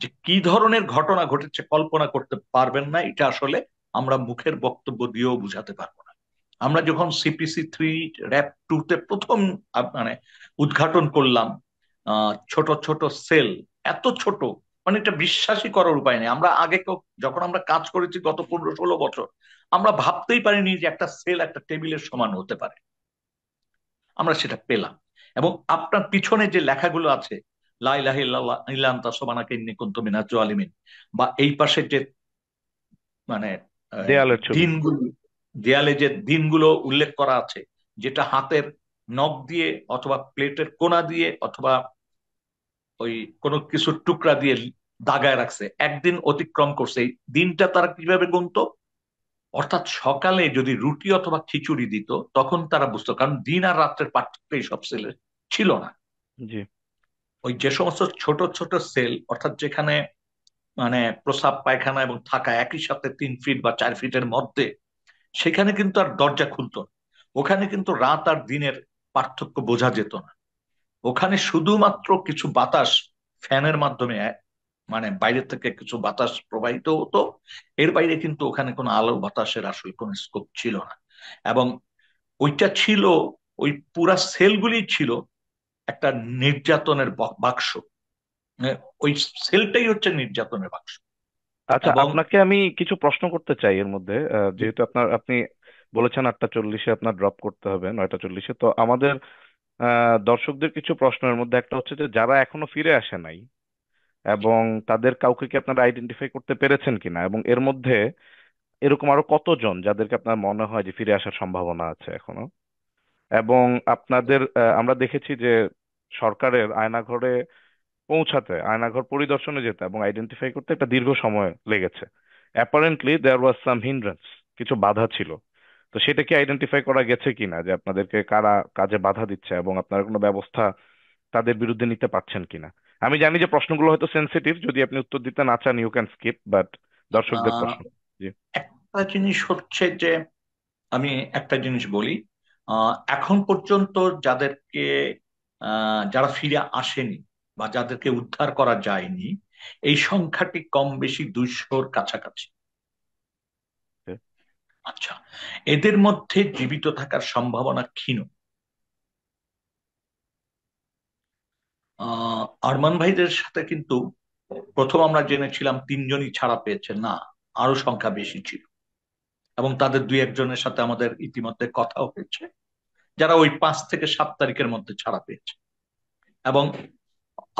যে কি ধরনের ঘটনা ঘটেছে কল্পনা করতে পারবেন না, এটা আসলে আমরা মুখের বক্তব্য দিয়েও বুঝাতে পারবো না। আমরা যখন CPC-3 র‍্যাব 2 তে প্রথম মানে উদ্ঘাটন করলাম, ছোট ছোট সেল, এত ছোট, মানে এটা বিশ্বাসই করার উপায় নেই। আমরা আগে যখন আমরা কাজ করেছি গত 15-16 বছর, আমরা ভাবতেই পারিনি যে একটা সেল একটা টেবিলের সমান হতে পারে। আমরা সেটা পেলাম। এবং আপনার পিছনে যে লেখাগুলো আছে, লা ইলাহা ইল্লাল্লাহ ইল্লা আনতা সুবহানাকা ইন্নী কুনতু মিনাজ জালিমিন, বা এই পাশে যে মানে দেয়ালের ছবি। দিনগুলো, দেয়ালে যে দিনগুলো উল্লেখ করা আছে, যেটা হাতের নখ দিয়ে অথবা প্লেটের কোনা দিয়ে অথবা ওই কোনো কিছুর টুকরা দিয়ে দাগায় রাখছে, একদিন অতিক্রম করছে, এই দিনটা তারা কিভাবে গুনতো? অর্থাৎ সকালে যদি রুটি অথবা খিচুড়ি দিত তখন তারা বুঝতো, কারণ দিন আর রাত্রের পার্থক্য সব সেলের ছিল না। জি। ওই যে সমস্ত ছোট ছোট সেল, অর্থাৎ যেখানে মানে প্রস্রাব পায়খানা এবং থাকা একই সাথে 3 ফিট বা 4 ফিটের মধ্যে, সেখানে কিন্তু আর দরজা খুলতো না। ওখানে কিন্তু রাত আর দিনের পার্থক্য বোঝা যেত না। ওখানে শুধুমাত্র কিছু বাতাস ফ্যানের মাধ্যমে মানে বাইরে থেকে কিছু বাতাস প্রবাহিত হতো, এর বাইরে কিন্তু ওখানে কোনো আলো বাতাসের আসলে কোনো স্কোপ ছিল না। এবং ওইটা ছিল, ওই পুরা সেলগুলি ছিল একটা নির্যাতনের বাক্স। ওই সেলটাই হচ্ছে নির্যাতনের বাক্স। আচ্ছা, এবং আপনাকে আমি কিছু প্রশ্ন করতে চাই এর মধ্যে, যেহেতু আপনি বলেছেন 8টা 40-এ আপনার ড্রপ করতে হবে, 9টা 40-এ, তো আমাদের দর্শকদের কিছু প্রশ্নের মধ্যে একটা হচ্ছে যে যারা এখনো ফিরে আসে নাই এবং তাদের কাউকে কি আপনারা আইডেন্টিফাই করতে পেরেছেন কিনা, এবং এর মধ্যে এরকম আরো কতজন যাদেরকে আপনার মনে হয় যে ফিরে আসার সম্ভাবনা আছে এখনো। এবং আপনাদের আমরা দেখেছি যে সরকারের আয়নাঘরে পৌঁছাতে, আয়নাঘর পরিদর্শনে যেতে এবং আইডেন্টিফাই করতে একটা দীর্ঘ সময় লেগেছে। অ্যাপারেন্টলি দেয়ার ওয়াজ সাম হিন্ড্রেন্স, কিছু বাধা ছিল। তো সেটা কি আইডেন্টিফাই করা গেছে কিনা যে আপনাদেরকে কারা কাজে বাধা দিচ্ছে, এবং আপনারা কোনো ব্যবস্থা তাদের বিরুদ্ধে নিতে পারছেন কিনা? আমি জানি যে প্রশ্নগুলো হয়তো সেনসিটিভ, যদি আপনি উত্তর দিতে না চান ইউ ক্যান স্কিপ, বাট দর্শকদের আহ, প্রশ্ন। জি। একটা জিনিস হচ্ছে যে, আমি একটা জিনিস বলি, এখন পর্যন্ত যাদেরকে যারা ফিরে আসেনি বা যাদেরকে উদ্ধার করা যায়নি, এই সংখ্যাটি কম বেশি 200-র কাছাকাছি। Okay. আচ্ছা, এদের মধ্যে জীবিত থাকার সম্ভাবনা ক্ষীণ। আরমান ভাইদের সাথে কিন্তু প্রথম আমরা জেনেছিলাম 3জনই ছাড়া পেয়েছে, না, আরো সংখ্যা বেশি ছিল। এবং তাদের 2-1জনের সাথে আমাদের ইতিমধ্যে কথাও হয়েছে, যারা ওই 5 থেকে 7 তারিখের মধ্যে ছাড়া পেয়েছে। এবং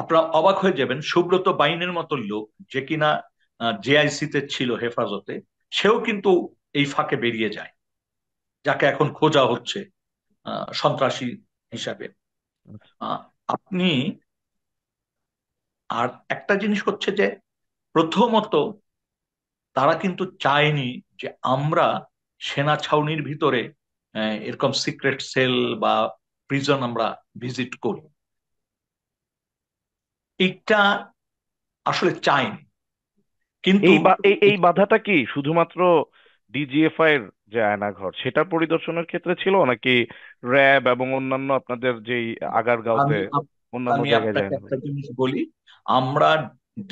আপনারা অবাক হয়ে যাবেন, সুব্রত বাইনের মতো লোক যে কিনা জেআইসি তে ছিল হেফাজতে, সেও কিন্তু এই ফাঁকে বেরিয়ে যায়, যাকে এখন খোঁজা হচ্ছে সন্ত্রাসী হিসাবে। আহ, আপনি আর একটা জিনিস হচ্ছে যে, প্রথমত তারা কিন্তু চায়নি যে আমরা সেনা ছাউনির ভিতরে এরকম সিক্রেট সেল বা প্রিজন আমরা ভিজিট করি, এটা আসলে চায়নি। কিন্তু এই বাধাটা কি শুধুমাত্র ডিজিএফআই এর যে আয়নাঘর সেটা পরিদর্শনের ক্ষেত্রে ছিল, নাকি র্যাব এবং অন্যান্য আপনাদের যেই আগারগাঁওতে আমি অন্যান্য আমি জায়গায় যায় আপনাকে না? একটা জিনিস বলি, আমরা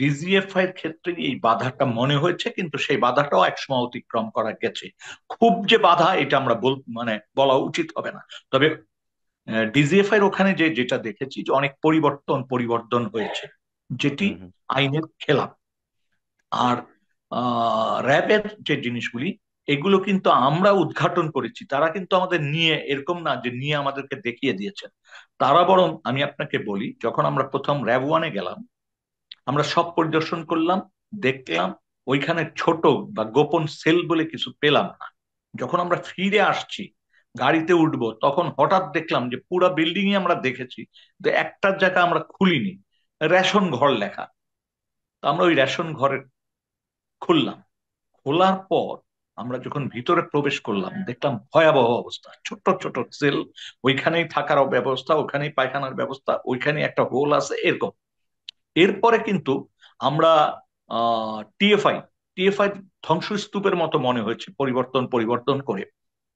ডিজিএফআই এর ক্ষেত্রে এই বাধাটা মনে হয়েছে, কিন্তু সেই বাধাটাও একসময় অতিক্রম করা গেছে। খুব যে বাধা এটা আমরা মানে বলা উচিত হবে না। তবে ডিজিএফআই এর ওখানে যেটা দেখেছি যে অনেক পরিবর্তন হয়েছে, যেটি হুম, হুম। আইনের খেলাপ। আর র্যাবের যে জিনিসগুলি, এগুলো কিন্তু আমরা উদ্ঘাটন করেছি, তারা কিন্তু আমাদের নিয়ে এরকম না যে নিয়ে আমাদেরকে দেখিয়ে দিয়েছেন। তারা বরং, আমি আপনাকে বলি, যখন আমরা প্রথম র্যাব 1-এ গেলাম, আমরা সব পরিদর্শন করলাম, দেখলাম ওইখানে ছোট বা গোপন সেল বলে কিছু পেলাম না। যখন আমরা ফিরে আসছি, গাড়িতে উঠবো, তখন হঠাৎ দেখলাম যে পুরো বিল্ডিংই আমরা দেখেছি, তো একটা জায়গা আমরা খুলিনি, রেশন ঘর লেখা। তো আমরা ওই রেশন ঘরে খুললাম। খোলার পর আমরা যখন ভিতরে প্রবেশ করলাম, দেখলাম ভয়াবহ অবস্থা, ছোট ছোট সেল, ওইখানেই থাকার ব্যবস্থা, ওখানেই পায়খানার ব্যবস্থা, ওইখানে একটা হোল আছে এরকম। এরপরে কিন্তু আমরা টিএফআই টিএফআই ধ্বংসস্তূপের মতো মনে হয়েছে পরিবর্তন করে।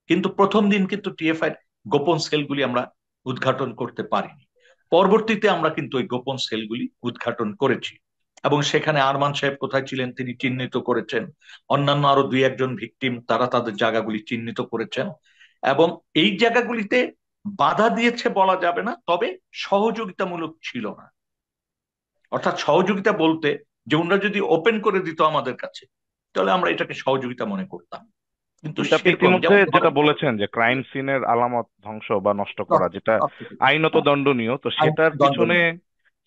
কিন্তু প্রথম দিন কিন্তু টিএফআই গোপন সেলগুলি আমরা উদ্ঘাটন করতে পারিনি। পরবর্তীতে আমরা কিন্তু ওই গোপন সেলগুলি উদ্ঘাটন করেছি, এবং সেখানে আরমান সাহেব কোথায় ছিলেন তিনি চিহ্নিত করেছেন। অন্যান্য আরো 2-1জন ভিকটিম, তারা তাদের জায়গাগুলি চিহ্নিত করেছেন। এবং এই জায়গাগুলিতে বাধা দিয়েছে বলা যাবে না, তবে সহযোগিতামূলক ছিল না। অর্থাৎ সহযোগিতা বলতে, যে ওনারা যদি ওপেন করে দিত আমাদের কাছে, তাহলে আমরা এটাকে সহযোগিতা মনে করতাম। কিন্তু কিন্তু আপনি সেরকম ইতিমধ্যে যেমন যেটা ধরেন বলেছেন যে ক্রাইম সিনের আলামত ধ্বংস বা নষ্ট করা, যেটা আইনত হ্যাঁ, দণ্ডনীয়, তো দণ্ডনীয়।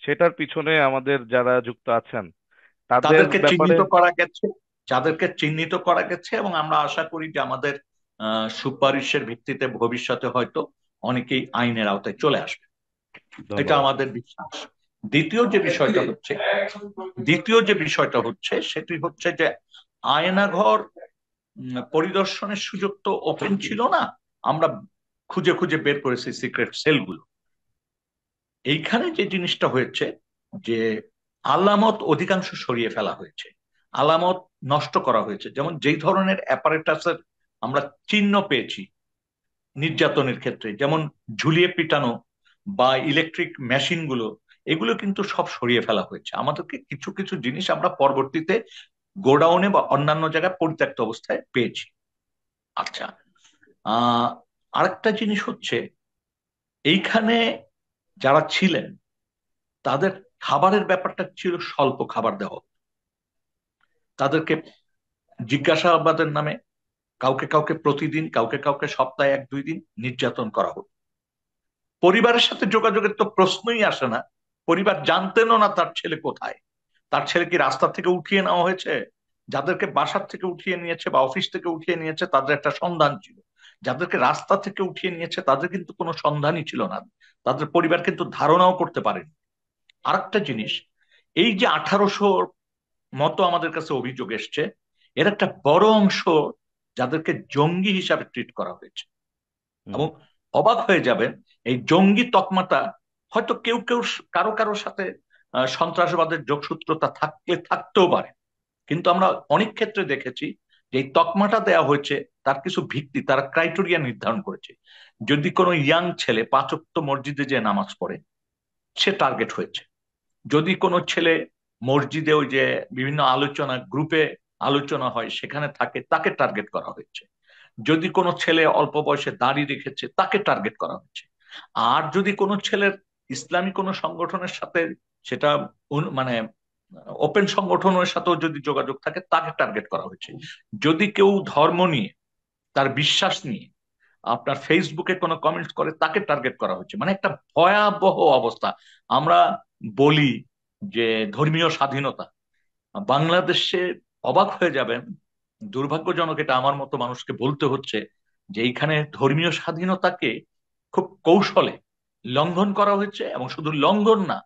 সেটার পিছনে আমাদের যারা যুক্ত আছেন তাদের তাদেরকে ব্যাপারে। চিহ্নিত করা গেছে, যাদেরকে চিহ্নিত করা গেছে, এবং আমরা আশা করি যে আমাদের সুপারিশের ভিত্তিতে ভবিষ্যতে হয়তো অনেকেই আইনের আওতায় চলে আসবে, এটা ধন্যবাদ। আমাদের বিশ্বাস। দ্বিতীয় যে বিষয়টা হচ্ছে দ্বিতীয় যে বিষয়টা হচ্ছে সেটি হচ্ছে যে আয়নাঘর পরিদর্শনের সুযোগ তো ওপেন ছিল না, আমরা খুঁজে খুঁজে বের করেছি সিক্রেট সেলগুলো। এইখানে যে জিনিসটা হয়েছে যে আলামত অধিকাংশ সরিয়ে ফেলা হয়েছে, আলামত নষ্ট করা হয়েছে। যেমন যেই ধরনের অ্যাপারেটাসের আমরা চিহ্ন পেয়েছি নির্যাতনের ক্ষেত্রে, যেমন ঝুলিয়ে পিটানো বা ইলেকট্রিক মেশিন গুলো, এগুলো কিন্তু সব সরিয়ে ফেলা হয়েছে। আমাদেরকে কিছু কিছু জিনিস আমরা পরবর্তীতে গোডাউনে বা অন্যান্য জায়গায় পরিত্যক্ত অবস্থায় পেয়েছি। আচ্ছা, আহ আরেকটা জিনিস হচ্ছে এইখানে যারা ছিলেন তাদের খাবারের ব্যাপারটা ছিল স্বল্প খাবার দেওয়া, তাদেরকে জিজ্ঞাসাবাদের নামে কাউকে কাউকে প্রতিদিন, কাউকে কাউকে সপ্তাহে 1-2 দিন নির্যাতন করা হতো। পরিবারের সাথে যোগাযোগের তো প্রশ্নই আসে না, পরিবার জানতেনও না তার ছেলে কোথায়। তার ছেলে কি রাস্তা থেকে উঠিয়ে নেওয়া হয়েছে? যাদেরকে বাসার থেকে উঠিয়ে নিয়েছে বা অফিস থেকে উঠিয়ে নিয়েছে তাদের একটা সন্ধান ছিল, যাদেরকে রাস্তা থেকে উঠিয়ে নিয়েছে তাদের কিন্তু কোনো সন্ধানই ছিল না, তাদের পরিবার কিন্তু ধারণাও করতে পারেনি। আরেকটা জিনিস, এই যে 1800 মতো আমাদের কাছে অভিযোগ এসছে, এর একটা বড় অংশ যাদেরকে জঙ্গি হিসাবে ট্রিট করা হয়েছে। এবং অবাক হয়ে যাবেন, এই জঙ্গি তকমাটা হয়তো কেউ কেউ কারো কারোর সাথে সন্ত্রাসবাদের যোগসূত্রতা থাকতেও পারে, কিন্তু আমরা অনেক ক্ষেত্রে দেখেছি যে এই তকমাটা দেয়া হয়েছে তার কিছু ভিত্তি, তারা ক্রাইটেরিয়া নির্ধারণ করেছে। যদি কোনো ইয়াং ছেলে 5 ওয়াক্ত মসজিদে যে নামাজ পড়ে, সে টার্গেট হয়েছে। যদি কোনো ছেলে মসজিদে ওই যে বিভিন্ন আলোচনা গ্রুপে আলোচনা হয় সেখানে থাকে, তাকে টার্গেট করা হয়েছে। যদি কোনো ছেলে অল্প বয়সে দাড়ি রেখেছে তাকে টার্গেট করা হয়েছে। আর যদি কোনো ছেলের ইসলামী কোনো সংগঠনের সাথে, সেটা মানে ওপেন সংগঠনের সাথেও যদি যোগাযোগ থাকে তাকে টার্গেট করা হয়েছে। যদি কেউ ধর্ম নিয়ে, তার বিশ্বাস নিয়ে আপনার ফেসবুকে কোনো কমেন্টস করে তাকে টার্গেট করা হচ্ছে। মানে একটা ভয়াবহ অবস্থা। আমরা বলি যে ধর্মীয় স্বাধীনতা বাংলাদেশে, অবাক হয়ে যাবেন, দুর্ভাগ্যজনক এটা আমার মতো মানুষকে বলতে হচ্ছে যে এইখানে ধর্মীয় স্বাধীনতাকে খুব কৌশলে লঙ্ঘন করা হয়েছে। এবং শুধু লঙ্ঘন না,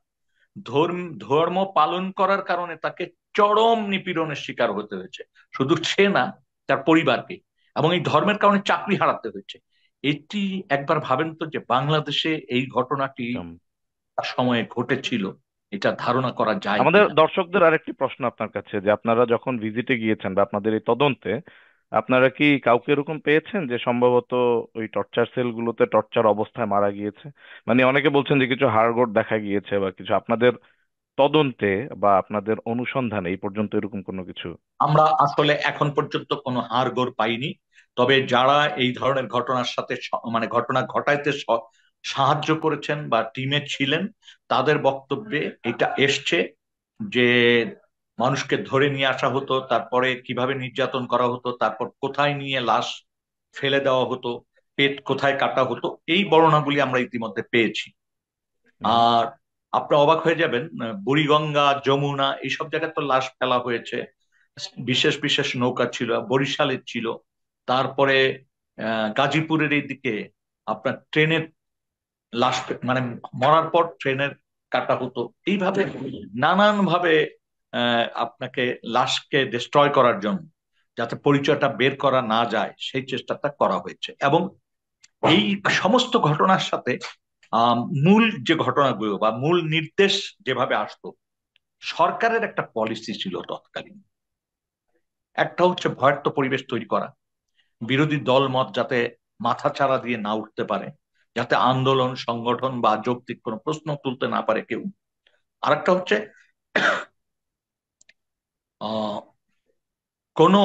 ধর্ম পালন করার কারণে তাকে চরম নিপীড়নের শিকার হতে হয়েছে, শুধু সে না, তার পরিবারকে। এবং এই ধর্মের কারণে চাকরি হারাতে হয়েছে। এটি একবার ভাবেন তো যে বাংলাদেশে এই ঘটনাটি সময়ে ঘটেছিল, এটা ধারণা করা যায় আমাদের কিনা। দর্শকদের আরেকটি প্রশ্ন আপনার কাছে, যে আপনারা যখন ভিজিটে গিয়েছেন বা আপনাদের এই তদন্তে আপনারা কি কাউকে এরকম পেয়েছেন যে সম্ভবত ওই টর্চার সেলগুলোতে টর্চার অবস্থায় মারা গিয়েছে? মানে অনেকে বলছেন যে কিছু হাড়গোড় দেখা গিয়েছে বা কিছু, আপনাদের তদন্তে বা আপনাদের অনুসন্ধানে এই পর্যন্ত এরকম কোনো কিছু? আমরা আসলে এখন পর্যন্ত কোনো হাড়গোড় পাইনি, তবে যারা এই ধরনের ঘটনার সাথে মানে ঘটনা ঘটাইতে সাহায্য করেছেন বা টিমে ছিলেন, তাদের বক্তব্যে এটা এসছে যে মানুষকে ধরে নিয়ে আসা হতো, তারপরে কিভাবে নির্যাতন করা হতো, তারপর কোথায় নিয়ে লাশ ফেলে দেওয়া হতো, পেট কোথায় কাটা হতো, এই বর্ণনাগুলি আমরা ইতিমধ্যে পেয়েছি। আর আপনি অবাক হয়ে যাবেন, বুড়িগঙ্গা, যমুনা এইসব জায়গায় তো লাশ ফেলা হয়েছে। বিশেষ বিশেষ নৌকা ছিল, বরিশালের ছিল, তারপরে গাজীপুরের এই দিকে আপনার ট্রেনের লাশ মানে মরার পর ট্রেনের কাটা হতো। এইভাবে নানান ভাবে আপনাকে লাশকে ডিস্ট্রয় করার জন্য, যাতে পরিচয়টা বের করা না যায়, সেই চেষ্টাটা করা হয়েছে। এবং এই সমস্ত ঘটনার সাথে মূল যে ঘটনাগুলো বা মূল নির্দেশ যেভাবে আসতো, সরকারের একটা পলিসি ছিল তৎকালীন। একটা হচ্ছে ভয়ার্থ পরিবেশ তৈরি করা, বিরোধী দল মত যাতে মাথা চাড়া দিয়ে না উঠতে পারে, যাতে আন্দোলন সংগঠন বা যৌক্তিক কোনো প্রশ্ন তুলতে না পারে কেউ। আরেকটা হচ্ছে আহ কোনো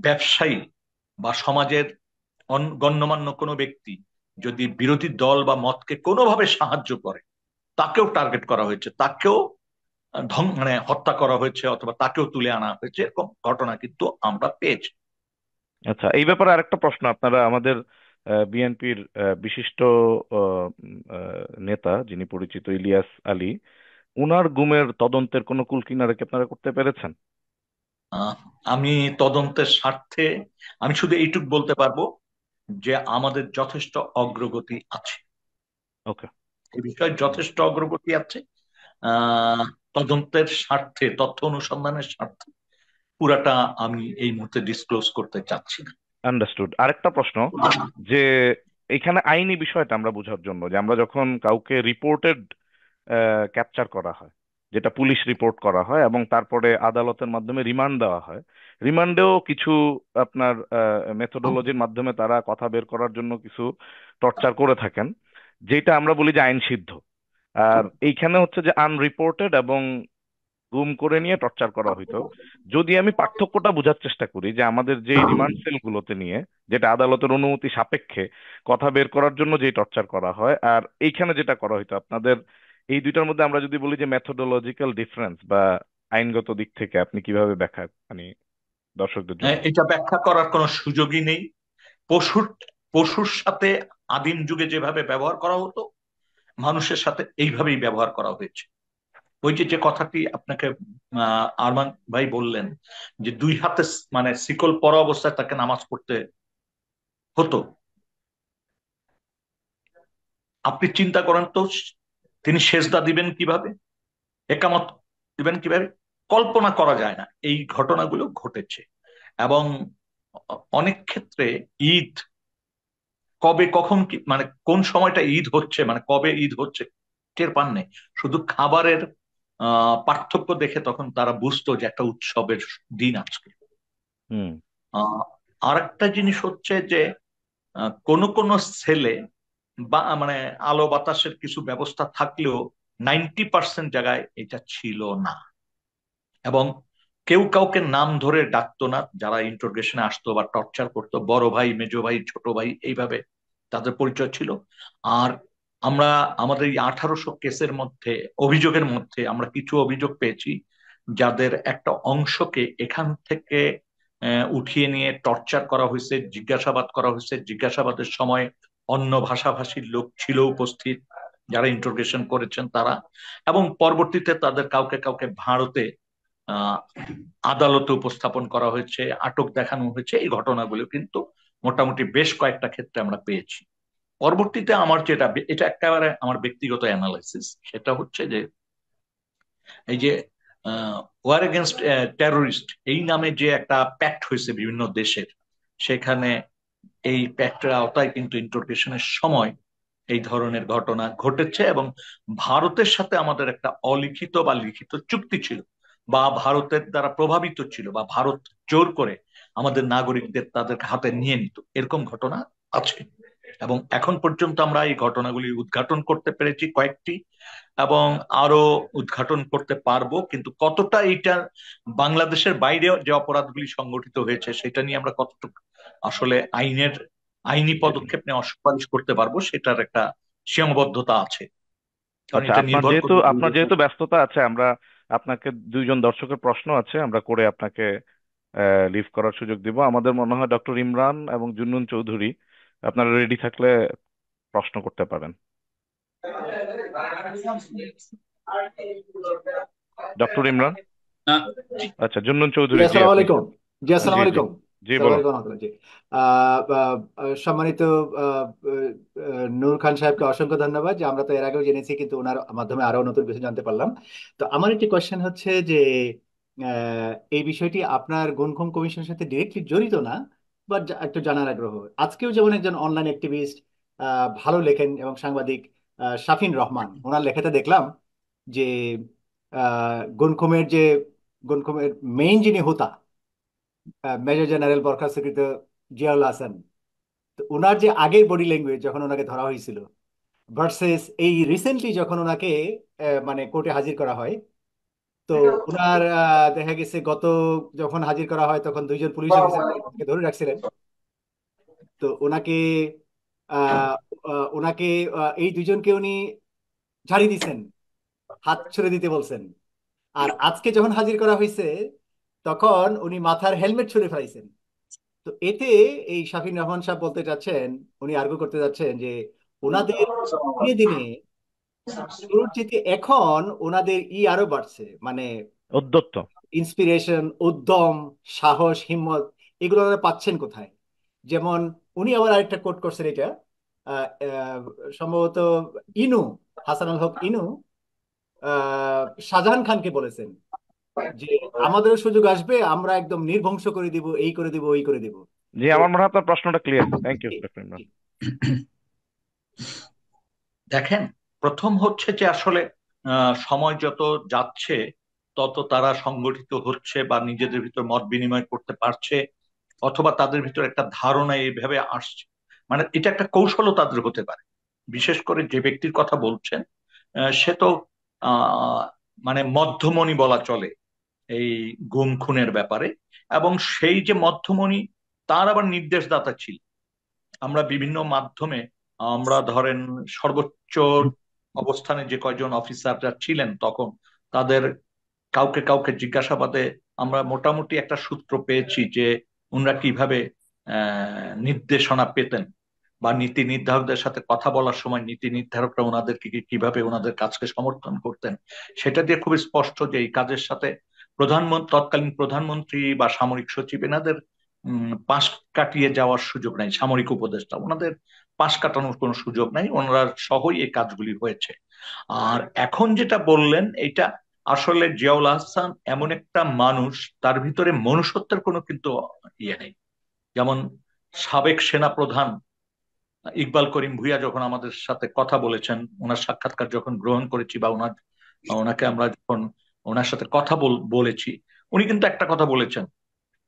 ব্যবসায়ী বা সমাজের গণ্যমান্য কোনো ব্যক্তি যদি বিরোধী দল বা মতকে কোনোভাবে সাহায্য করে, তাকেও টার্গেট করা হয়েছে, তাকেও মানে হত্যা করা হয়েছে অথবা তাকেও তুলে আনা হয়েছে, এরকম ঘটনা কিন্তু আমরা পেয়েছি। আচ্ছা, এই ব্যাপারে আরেকটা প্রশ্ন। আপনারা আমাদের বিএনপির বিশিষ্ট নেতা যিনি পরিচিত ইলিয়াস আলী, উনার গুমের তদন্তের কোনো কুল কিনারা কি আপনারা করতে পেরেছেন? আহ, আমি তদন্তের স্বার্থে আমি শুধু এইটুক বলতে পারবো যে আমাদের যথেষ্ট অগ্রগতি আছে, ওকে। এই বিষয়ে যথেষ্ট অগ্রগতি আছে। আহ তদন্তের স্বার্থে, তথ্য অনুসন্ধানের স্বার্থে পুরাটা আমি এই মুহূর্তে ডিসক্লোজ করতে চাচ্ছি না। আন্ডারস্টুড। আরেকটা প্রশ্ন, যে এখানে আইনি বিষয়টা আমরা বোঝার জন্য, যে আমরা যখন কাউকে রিপোর্টেড ক্যাপচার করা হয়, যেটা পুলিশ রিপোর্ট করা হয় এবং তারপরে আদালতের মাধ্যমে রিমান্ড দেওয়া হয়, রিমান্ডেও কিছু আপনার মেথোডোলজির মাধ্যমে তারা কথা বের করার জন্য কিছু টর্চার করে থাকেন, যেটা আমরা বলি যে আইন সিদ্ধ। আর এইখানে হচ্ছে যে আনরিপোর্টেড এবং গুম করে নিয়ে টর্চার করা হইতো। যদি আমি পার্থক্যটা বোঝার চেষ্টা করি, যে আমাদের যে রিমান্ড সেলগুলোতে নিয়ে, যেটা আদালতের অনুমতি সাপেক্ষে কথা বের করার জন্য যে টর্চার করা হয়, আর এইখানে যেটা করা হইতো আপনাদের, এই দুইটার মধ্যে আমরা যদি বলি যে মেথোডোলজিক্যাল ডিফারেন্স বা আইনগত দিক থেকে আপনি কিভাবে ব্যাখ্যা, মানে দর্শকদের জন্য। এটা ব্যাখ্যা করার কোনো সুযোগই নেই। পশুর পশুর সাথে আদিম যুগে যেভাবে ব্যবহার করা হতো, মানুষের সাথে এইভাবেই ব্যবহার করা হয়েছে। ওই যে যে কথাটি আপনাকে আরমান ভাই বললেন, যে দুই হাতে মানে শিকল পরা অবস্থায় তাকে নামাজ পড়তে হতো। আপনি চিন্তা করেন তো, তিনি সেজদা দিবেন কিভাবে, একামত দিবেন কিভাবে, কল্পনা করা যায় না। এই ঘটনাগুলো ঘটেছে। এবং অনেক ক্ষেত্রে ঈদ কবে কখন মানে কোন সময়টা ঈদ হচ্ছে, মানে কবে ঈদ হচ্ছে টের পান নাই। শুধু খাবারের পার্থক্য দেখে তখন তারা বুঝতো যে একটা উৎসবের দিন আজকে। হুম। আর একটা জিনিস হচ্ছে যে কোন কোন ছেলে বা মানে আলো বাতাসের কিছু ব্যবস্থা থাকলেও 90% জায়গায় এটা ছিল না। এবং কেউ কাউকে নাম ধরে ডাকতো না, যারা ইন্টারোগেশনে আসতো বা টর্চার করতো, বড় ভাই, মেজো ভাই, ছোট ভাই, এইভাবে তাদের পরিচয় ছিল। আর আমরা আমাদের এই 1800 কেসের মধ্যে, অভিযোগের মধ্যে আমরা কিছু অভিযোগ পেয়েছি যাদের একটা অংশকে এখান থেকে উঠিয়ে নিয়ে টর্চার করা হয়েছে, জিজ্ঞাসাবাদ করা হয়েছে। জিজ্ঞাসাবাদের সময় অন্য ভাষাভাষীর লোক ছিল উপস্থিত, যারা ইন্টারোগেশন করেছেন তারা। এবং পরবর্তীতে তাদের কাউকে কাউকে ভারতে আহ আদালতে উপস্থাপন করা হয়েছে, আটক দেখানো হয়েছে। এই ঘটনাগুলো কিন্তু মোটামুটি বেশ কয়েকটা ক্ষেত্রে আমরা পেয়েছি। পরবর্তীতে আমার যেটা, এটা একেবারে আমার ব্যক্তিগত অ্যানালাইসিস, সেটা হচ্ছে যে এই যে ওয়ার এগেনস্ট টেরোরিস্ট এই নামে যে একটা প্যাক্ট হয়েছে বিভিন্ন দেশের, সেখানে এই প্যাক্টের আওতায় কিন্তু ইন্টারোগেশনের সময় এই ধরনের ঘটনা ঘটেছে। এবং ভারতের সাথে আমাদের একটা অলিখিত বা লিখিত চুক্তি ছিল, বা ভারতের দ্বারা প্রভাবিত ছিল, বা ভারত জোর করে আমাদের নাগরিকদের তাদের হাতে নিয়ে নিত, এরকম ঘটনা আছে। এবং এখন পর্যন্ত আমরা এই ঘটনাগুলি উদ্ঘাটন করতে পেরেছি কয়েকটি, এবং আরো উদ্ঘাটন করতে পারবো। কিন্তু কতটা এইটা বাংলাদেশের বাইরে যে অপরাধগুলি সংগঠিত হয়েছে সেটা নিয়ে আমরা কতটুকু আসলে আইনি পদক্ষেপ নেওয়া সুপারিশ করতে পারবো, সেটার একটা সীমাবদ্ধতা আছে। কারণ আচ্ছা, এটা আপনার নির্ভর যেহেতু করবে আপনার যেহেতু ব্যস্ততা আছে, আমরা আপনাকে দুইজন দর্শকের প্রশ্ন আছে, আমরা করে আপনাকে লিভ করার সুযোগ দিব। আমাদের মনে হয় ডক্টর ইমরান এবং জুন্নুন চৌধুরী, আপনারা রেডি থাকলে প্রশ্ন করতে পারেন। ডক্টর ইমরান। হ্যাঁ, আচ্ছা, জুন্নুন চৌধুরী, জি জি আসসালামু আপনি। আলাইকুম। জি জি আসসালামু জি আলাইকুম। জি, আসসালামু বলুন। আলাইকুম রহমতুল্লাহ। জি সম্মানিত নূর খান সাহেবকে অসংখ্য ধন্যবাদ, যে আমরা তো এর আগেও জেনেছি, কিন্তু ওনার মাধ্যমে আরো নতুন কিছু জানতে পারলাম। তো আমার একটি কোয়েশ্চেন হচ্ছে যে এই বিষয়টি আপনার গুনখুম কমিশনের সাথে ডিরেক্টলি জড়িত না, বাট একটু জানার আগ্রহ। আজকেও যেমন একজন অনলাইন অ্যাক্টিভিস্ট, ভালো লেখেন এবং সাংবাদিক, শাফিন রহমান, ওনার লেখাতে দেখলাম যে গুনখুমের যে গুনখুমের মেইন যিনি হোতা, মেজর জেনারেল বরখাস্তকৃত জিয়াউল হাসান, তো ওনার যে আগের বডি ল্যাঙ্গুয়েজ যখন ওনাকে ধরা হয়েছিল ভার্সেস এই রিসেন্টলি যখন ওনাকে মানে কোর্টে হাজির করা হয়, তো ওনার দেখা গেছে গত যখন হাজির করা হয় তখন দুইজন পুলিশ অফিসার ওনাকে ধরে রাখছিলেন। তো ওনাকে আহ, ওনাকে এই দুইজনকে উনি ঝাড়ি দিছেন, হাত ছেড়ে দিতে বলছেন। আর আজকে যখন হাজির করা হয়েছে তখন উনি মাথার হেলমেট ছুঁড়ে ফেলাইছেন। তো এতে এই শাফিন রহমান সাহেব বলতে চাচ্ছেন, উনি আর্গু করতে যাচ্ছেন যে ওনাদের দিনে দিনে শুরুর চেয়ে এখন ওনাদের আরো বাড়ছে, মানে উদ্যত্ত। ইন্সপিরেশন, উদ্যম, সাহস, হিম্মত এগুলো ওনারা পাচ্ছেন কোথায়? যেমন উনি আবার আরেকটা কোট করছেন, এটা আহ, আহ, সম্ভবত ইনু, হাসানুল হক ইনু শাহজাহান খানকে বলেছেন যে আমাদেরও সুযোগ আসবে, আমরা একদম নির্ধ্বংস করে দিব, এই করে দিব, ওই করে দিব। জি, তো আমার মনে হয় আপনার প্রশ্নটা ক্লিয়ার। থ্যাংক ইউ, জি, ডক্টর ইমরান। জি, দেখেন, প্রথম হচ্ছে যে আসলে সময় যত যাচ্ছে তত তারা সংগঠিত হচ্ছে বা নিজেদের ভিতর মত বিনিময় করতে পারছে, অথবা তাদের ভিতর একটা ধারণা এইভাবে আসছে। মানে এটা একটা কৌশলও তাদের হতে পারে। বিশেষ করে যে ব্যক্তির কথা বলছেন, সে তো আহ মানে মধ্যমণি বলা চলে এই গুম খুনের ব্যাপারে। এবং সেই যে মধ্যমণি, তার আবার নির্দেশদাতা ছিল। আমরা বিভিন্ন মাধ্যমে, আমরা ধরেন সর্বোচ্চ অবস্থানে যে কয়জন অফিসাররা ছিলেন তখন, তাদের কাউকে কাউকে জিজ্ঞাসাবাদে আমরা মোটামুটি একটা সূত্র পেয়েছি যে ওনারা কিভাবে নির্দেশনা পেতেন, বা নীতি নির্ধারকদের সাথে কথা বলার সময় নীতি নির্ধারকরা ওনাদেরকে কিভাবে ওনাদের কাজকে সমর্থন করতেন। সেটা দিয়ে খুব স্পষ্ট যে এই কাজের সাথে তৎকালীন প্রধানমন্ত্রী বা সামরিক সচিব এনাদের পাশ কাটিয়ে যাওয়ার সুযোগ নাই। সামরিক উপদেষ্টা ওনাদের পাশ কাটানোর কোনো সুযোগ নাই, ওনারা সহই এই কাজগুলি হয়েছে। আর এখন যেটা বললেন, এটা আসলে জিয়াউল আহসান এমন একটা মানুষ, তার ভিতরে মনুষ্যত্বের কোনো কিন্তু ইয়ে নেই। যেমন সাবেক সেনা প্রধান ইকবাল করিম ভুঁইয়া যখন আমাদের সাথে কথা বলেছেন, ওনার সাক্ষাৎকার যখন গ্রহণ করেছি বা ওনাকে আমরা যখন ওনার সাথে কথা বলেছি, উনি কিন্তু একটা কথা বলেছেন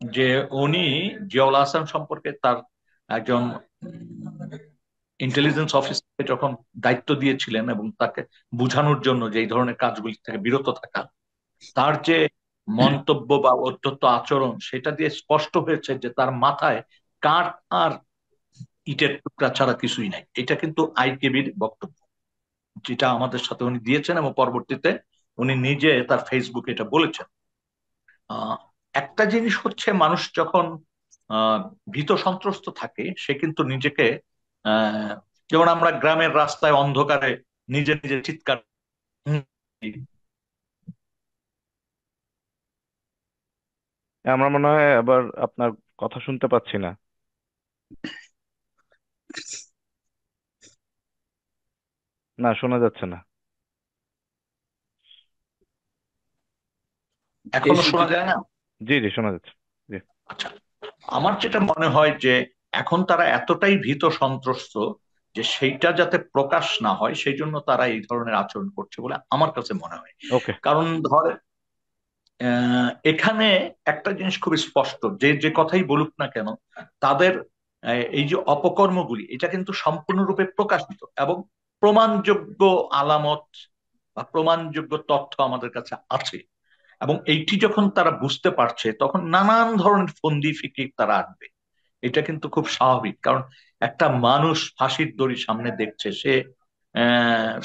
যে উনি জিয়াউল আহসান সম্পর্কে তার একজন ইন্টেলিজেন্স অফিসারকে যখন দায়িত্ব দিয়েছিলেন এবং তাকে বুঝানোর জন্য যে এই ধরনের কাজগুলি থেকে বিরত থাকা, তার যে মন্তব্য বা অত্যন্ত আচরণ, সেটা দিয়ে স্পষ্ট হয়েছে যে তার মাথায় কাঠ আর ইটের টুকরা ছাড়া কিছুই নাই। এটা কিন্তু আইকেবির বক্তব্য, যেটা আমাদের সাথে উনি দিয়েছেন এবং পরবর্তীতে উনি নিজে তার ফেসবুকে এটা বলেছেন। আহ একটা জিনিস হচ্ছে, মানুষ যখন আহ ভীত সন্ত্রস্ত থাকে, সে কিন্তু নিজেকে আহ যেমন আমরা গ্রামের রাস্তায় অন্ধকারে নিজে নিজে চিৎকার, হুম, আমরা মনে হয় আবার আপনার কথা শুনতে পাচ্ছি না। না, শোনা যাচ্ছে না। এখনো শোনা যায় না? জি জি, শোনা যাচ্ছে। জি। আচ্ছা, আমার যেটা মনে হয় যে এখন তারা এতটাই ভীত সন্ত্রস্ত যে সেইটা যাতে প্রকাশ না হয়, সেই জন্য তারা এই ধরনের আচরণ করছে বলে আমার কাছে মনে হয়। ওকে। কারণ ধরে এখানে একটা জিনিস খুব স্পষ্ট, যে যে কথাই বলুক না কেন, তাদের এই যে অপকর্মগুলি, এটা কিন্তু সম্পূর্ণরূপে প্রকাশিত এবং প্রমাণযোগ্য আলামত বা প্রমাণযোগ্য তথ্য আমাদের কাছে আছে। এবং এইটি যখন তারা বুঝতে পারছে, তখন নানান ধরনের ফন্দি ফিকির তারা আনবে। এটা কিন্তু খুব স্বাভাবিক, কারণ একটা মানুষ ফাঁসির দড়ি সামনে দেখছে,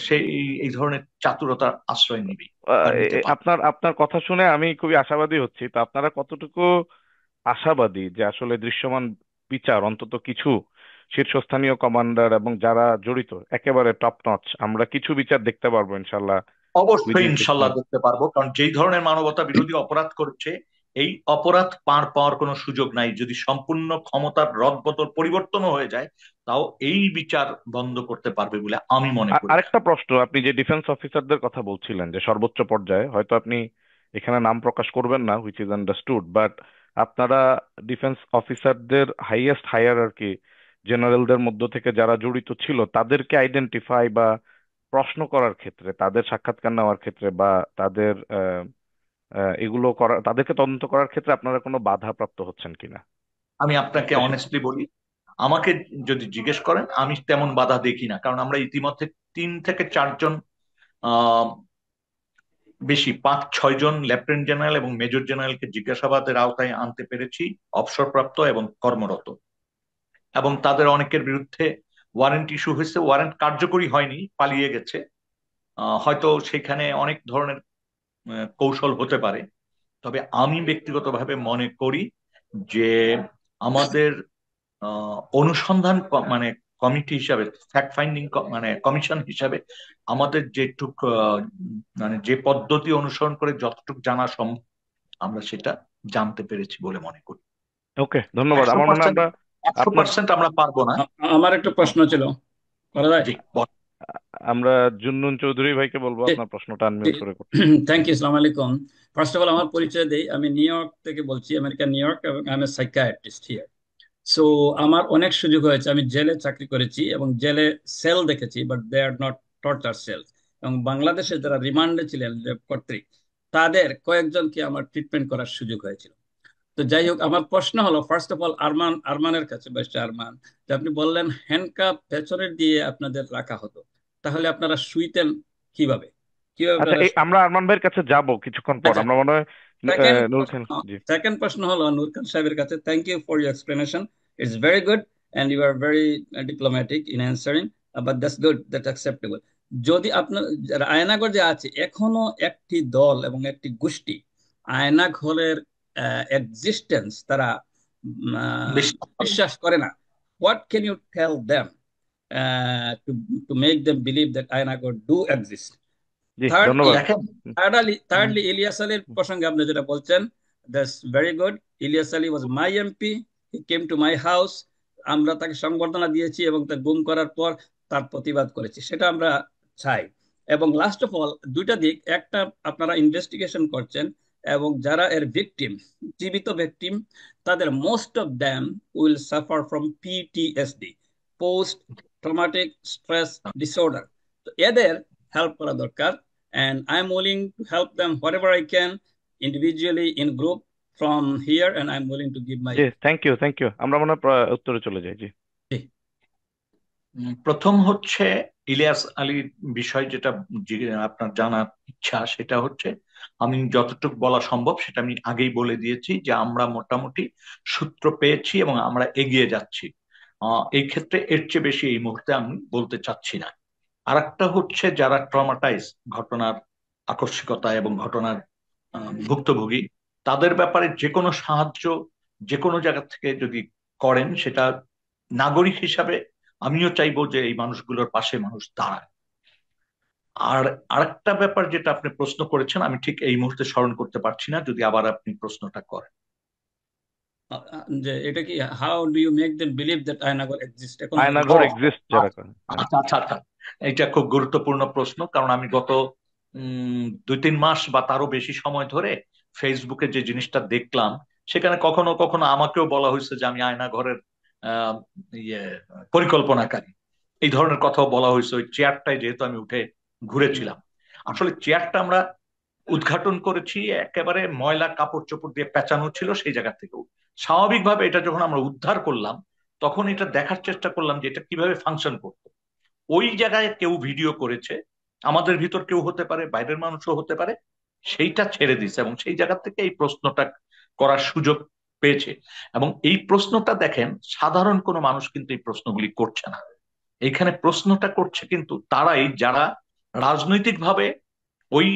সে এই ধরনের চাতুরতার আশ্রয় নিবে বা নিতে পারে। আপনার আপনার কথা শুনে আমি খুবই আশাবাদী হচ্ছি। তো আপনারা কতটুকু আশাবাদী যে আসলে দৃশ্যমান বিচার অন্তত কিছু শীর্ষস্থানীয় কমান্ডার এবং যারা জড়িত একেবারে টপ নচ, আমরা কিছু বিচার দেখতে পারবো ইনশাল্লাহ অবশ্যই উইদিন সিক্স ইনশাল্লাহ মান্থ? দেখতে পারবো, কারণ যেই ধরনের মানবতা বিরোধী অপরাধ করছে, এই অপরাধ পার পাওয়ার কোনো সুযোগ নাই। যদি সম্পূর্ণ ক্ষমতার রদবদল পরিবর্তনও হয়ে যায়, তাও এই বিচার বন্ধ করতে পারবে বলে আমি মনে করি না। আরেকটা প্রশ্ন, আপনি যে ডিফেন্স অফিসারদের কথা বলছিলেন যে সর্বোচ্চ পর্যায়ে, হয়তো আপনি এখানে নাম প্রকাশ করবেন না, হুইচ ইজ আন্ডারস্টুড, বাট আপনারা ডিফেন্স অফিসারদের হাইয়েস্ট হায়ারার্কি জেনারেলদের মধ্য থেকে যারা জড়িত ছিল তাদেরকে আইডেন্টিফাই বা প্রশ্ন করার ক্ষেত্রে, তাদের সাক্ষাৎকার নেওয়ার ক্ষেত্রে বা তাদের এগুলো করা, তাদেরকে তদন্ত করার ক্ষেত্রে আপনারা কোনো বাধা প্রাপ্ত হচ্ছেন কিনা? আমি আপনাকে স্পেশাল। অনেস্টলি বলি, আমাকে যদি জিজ্ঞেস করেন, আমি তেমন বাধা দেখি না। কারণ আমরা ইতিমধ্যে 3 থেকে 4 জন, আহ বেশি 5-6 জন লেফটেন্যান্ট জেনারেল এবং মেজর জেনারেলকে জিজ্ঞাসাবাদের আওতায় আনতে পেরেছি, অবসরপ্রাপ্ত এবং কর্মরত। এবং তাদের অনেকের বিরুদ্ধে ওয়ারেন্ট ইস্যু হয়েছে, ওয়ারেন্ট কার্যকরী হয়নি, পালিয়ে গেছে। হয়তো সেখানে অনেক ধরনের কৌশল হতে পারে। তবে আমি ব্যক্তিগতভাবে মনে করি যে আমাদের অনুসন্ধান মানে কমিটি হিসাবে, ফ্যাক্ট ফাইন্ডিং মানে কমিশন হিসাবে আমাদের যেটুক মানে যে পদ্ধতি অনুসরণ করে যতটুকু জানা সম্ভব আমরা সেটা জানতে পেরেছি বলে মনে করি। ওকে, ধন্যবাদ। আমার মনে হয় আমরা 100% আমরা পারবো না। আমার একটা প্রশ্ন ছিল, বলা যায়? জি, বল। আমরা জুন্নুন চৌধুরী ভাইকে বলবো আপনার প্রশ্নটা আনমিউট করে করতে। থ্যাংক ইউ, আসসালামু আলাইকুম। ফার্স্ট অফ অল আমার পরিচয় দেই, আমি নিউ ইয়র্ক থেকে বলছি, আমেরিকা নিউ ইয়র্ক, এবং আমি সাইকিয়াট্রিস্ট হিয়ার। সো আমার অনেক সুযোগ হয়েছে, আমি জেলে চাকরি করেছি এবং জেলে সেল দেখেছি, but they are not torture cell. এবং বাংলাদেশে যারা রিমান্ডে ছিলেন কর্তৃক, তাদের কয়েকজনকে আমার ট্রিটমেন্ট করার সুযোগ হয়েছিল। তো যাই হোক, আমার প্রশ্ন হলো ফার্স্ট অফ অল আরমানের কাছে, ব্যারিস্টার আরমান, যে আপনি বললেন হ্যান্ডকাপ পেছনের দিয়ে আপনাদের রাখা হতো, তাহলে আপনারা শুইতেন কিভাবে? কিভাবে আচ্ছা, আপনারা আমরা আরমান ভাইয়ের কাছে যাব কিছুক্ষণ পর। আচ্ছা, আমরা মনে হয় সেকেন্ড নূর প্রশ্ন খান। জি, সেকেন্ড প্রশ্ন হলো নূর খান সাহেবের কাছে। Thank you for your explanation, it's very good and you are very diplomatic in answering, but that's good, that's acceptable. যদি আপনার আয়নাঘর যে আছে, এখনো একটি দল এবং একটি গোষ্ঠী আয়নাঘরের এক্সিস্টেন্স তারা বিশ্বাস করে না, what can you tell them to make them believe that Aynaghar do exist? জি, থার্ডলি ধন্যবাদ। দেখেন, থার্ডলি ইলিয়াস আলীর প্রসঙ্গে আপনি যেটা বলছেন, that's very good. Ilias Ali was my MP, he came to my house, আমরা তাকে সংবর্ধনা দিয়েছি এবং তাকে গুম করার পর তার প্রতিবাদ করেছি, সেটা আমরা চাই। এবং লাস্ট অফ অল দুইটা দিক, একটা আপনারা ইনভেস্টিগেশন করছেন এবং যারা এর ভিকটিম, জীবিত ভিকটিম, তাদের most of them will suffer from PTSD, post traumatic stress disorder. তো এদের হেল্প করা দরকার, and I'm willing to help them whatever I can, individually, in group, from here, and I'm willing to give my জি, থ্যাংক ইউ। আমরা মনে হয় উত্তরে চলে যাই। জি, প্রথম হচ্ছে ইলিয়াস আলীর বিষয় যেটা আপনার জানার ইচ্ছা, সেটা হচ্ছে আমি যতটুকু বলা সম্ভব সেটা আমি আগেই বলে দিয়েছি যে আমরা মোটামুটি সূত্র পেয়েছি এবং আমরা এগিয়ে যাচ্ছি। এই ক্ষেত্রে এর চেয়ে বেশি এই মুহূর্তে আমি বলতে চাচ্ছি না। আরেকটা হচ্ছে যারা ট্রমাটাইজ, ঘটনার আকস্মিকতা এবং ঘটনার ভুক্তভোগী, তাদের ব্যাপারে যে কোনো সাহায্য যে কোনো জায়গা থেকে যদি করেন, সেটা নাগরিক হিসাবে আমিও চাইবো যে এই মানুষগুলোর পাশে মানুষ দাঁড়ায়। আর আরেকটা ব্যাপার যেটা আপনি প্রশ্ন করেছেন, আমি ঠিক এই মুহূর্তে স্মরণ করতে পারছি না, যদি আবার আপনি প্রশ্নটা করেন। যে এটা কি, how do you make them believe that Aynaghar exist? এখন আয়নাঘর এক্সিস্ট যারা করে। আচ্ছা, এটা খুব গুরুত্বপূর্ণ প্রশ্ন, কারণ আমি গত 2-3 মাস বা তারও বেশি সময় ধরে ফেসবুকে যে জিনিসটা দেখলাম, সেখানে কখনো কখনো আমাকেও বলা হয়েছে যে আমি আয়নাঘরের পরিকল্পনাকারী, এই ধরনের কথাও বলা হয়েছে। ওই চেয়ারটায় যেহেতু আমি উঠে ঘুরেছিলাম, আসলে চেয়ারটা আমরা উদ্ঘাটন করেছি, একেবারে ময়লা কাপড় চোপড় দিয়ে পেঁচানো ছিল সেই জায়গা থেকেও। স্বাভাবিকভাবে এটা যখন আমরা উদ্ধার করলাম, তখন এটা দেখার চেষ্টা করলাম যে এটা কিভাবে ফাংশন করতো। ওই জায়গায় কেউ ভিডিও করেছে, আমাদের ভিতর কেউ হতে পারে, বাইরের মানুষও হতে পারে, সেইটা ছেড়ে দিছে এবং সেই জায়গা থেকে এই প্রশ্নটা করার সুযোগ পেয়েছে। এবং এই প্রশ্নটা দেখেন, সাধারণ কোনো মানুষ কিন্তু এই প্রশ্নগুলি করছে না। এইখানে প্রশ্নটা করছে কিন্তু তারাই যারা রাজনৈতিকভাবে ওই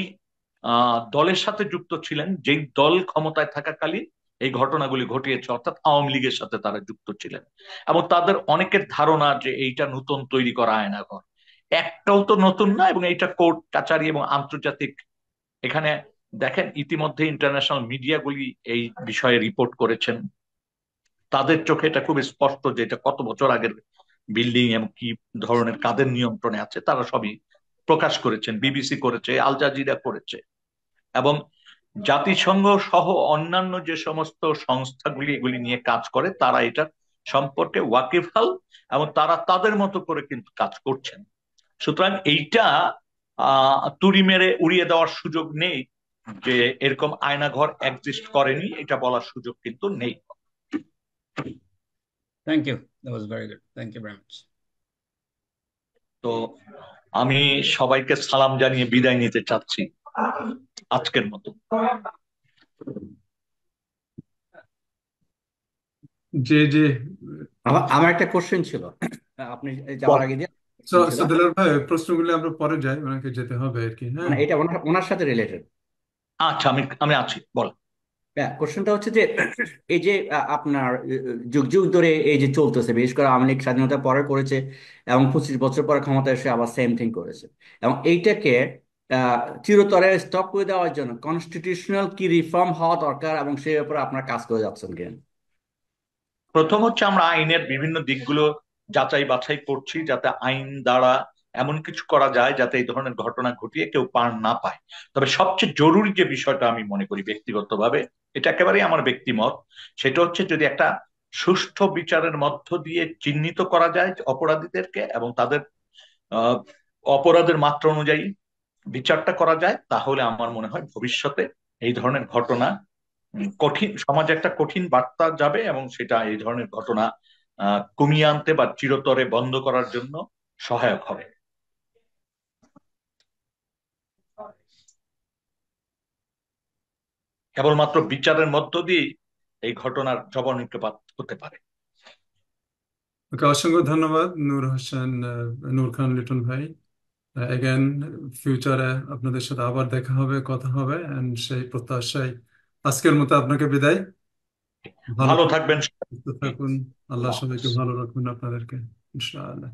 দলের সাথে যুক্ত ছিলেন, যেই দল ক্ষমতায় থাকাকালীন এই ঘটনাগুলি ঘটিয়েছে, অর্থাৎ আওয়ামী লীগের সাথে তারা যুক্ত ছিলেন। এবং তাদের অনেকের ধারণা যে এইটা নতুন তৈরি করা আয়নাঘর, একটাও তো নতুন না। এবং এইটা কোর্ট কাচারি এবং আন্তর্জাতিক, এখানে দেখেন ইতিমধ্যে ইন্টারন্যাশনাল মিডিয়াগুলি এই বিষয়ে রিপোর্ট করেছেন, তাদের চোখে এটা খুব স্পষ্ট যে এটা কত বছর আগের বিল্ডিং এবং কি ধরনের কাদের নিয়ন্ত্রণে আছে, তারা সবই প্রকাশ করেছেন। বিবিসি করেছে, আল জাজিরা করেছে, এবং জাতিসংঘ সহ অন্যান্য যে সমস্ত সংস্থাগুলি এগুলি নিয়ে কাজ করে, তারা এটা সম্পর্কে ওয়াকিবহাল এবং তারা তাদের মতো করে কিন্তু কাজ করছেন। সুতরাং এইটা তুড়ি মেরে উড়িয়ে দেওয়ার সুযোগ নেই যে এরকম আয়নাঘর এক্সিস্ট করেনি, এটা বলার সুযোগ কিন্তু নেই। Thank you, that was very good, thank you very much. তো আমি সবাইকে সালাম জানিয়ে বিদায় নিতে চাচ্ছি আজকের মতো। যে আমার একটা কোশ্চেন ছিল, আপনি যাওয়ার আগে দিয়ে দুলাল ভাই, প্রশ্নগুলো আমরা পরে যাই, ওনাকে যেতে হবে আর কি। হ্যাঁ, এটা ওনার সাথে রিলেটেড। আচ্ছা, আমি আছি, বল। কোশ্চেনটা হচ্ছে যে এই যে আপনার যুগ যুগ ধরে এই যে চলতেছে, বিশেষ করে আওয়ামী লীগ স্বাধীনতার পরে করেছে এবং 25 বছর পরে ক্ষমতায় এসে আবার সেম থিং করেছে, এবং এইটাকে চিরতরে স্টপ করে দেওয়ার জন্য কনস্টিটিউশনাল কি রিফর্ম হওয়া দরকার, এবং সেই ব্যাপারে আপনারা কাজ করে যাচ্ছেন কেন? প্রথম হচ্ছে আমরা আইনের বিভিন্ন দিকগুলো যাচাই বাছাই করছি, যাতে আইন দ্বারা এমন কিছু করা যায় যাতে এই ধরনের ঘটনা ঘটিয়ে কেউ পার না পায়। তবে সবচেয়ে জরুরি যে বিষয়টা আমি মনে করি ব্যক্তিগতভাবে, এটা একেবারেই আমার ব্যক্তিমত, সেটা হচ্ছে যদি একটা সুষ্ঠু বিচারের মধ্য দিয়ে চিহ্নিত করা যায় অপরাধীদেরকে এবং তাদের আহ, অপরাধের মাত্রা অনুযায়ী বিচারটা করা যায়, তাহলে আমার মনে হয় ভবিষ্যতে এই ধরনের ঘটনা কঠিন সমাজে একটা কঠিন বার্তা যাবে এবং সেটা এই ধরনের ঘটনা কমিয়ে আনতে বা চিরতরে বন্ধ করার জন্য সহায়ক হবে। কেবলমাত্র বিচারের মধ্য দিয়ে এই ঘটনার জবনিকাপাত হতে পারে। ওকে, অসংখ্য ধন্যবাদ নূর হোসেন, নূর খান লিটন ভাই। এগেন ফিউচারে আপনাদের সাথে আবার দেখা হবে, কথা হবে, এন্ড সেই প্রত্যাশায় আজকের মতো আপনাকে বিদায়। ভালো ভালো থাকুন, থাকবেন। সুস্থ থাকুন। আল্লাহ আল্লাহ সবাইকে হাফেজ। ভালো রাখুন আপনাদেরকে, ইনশাআল্লাহ।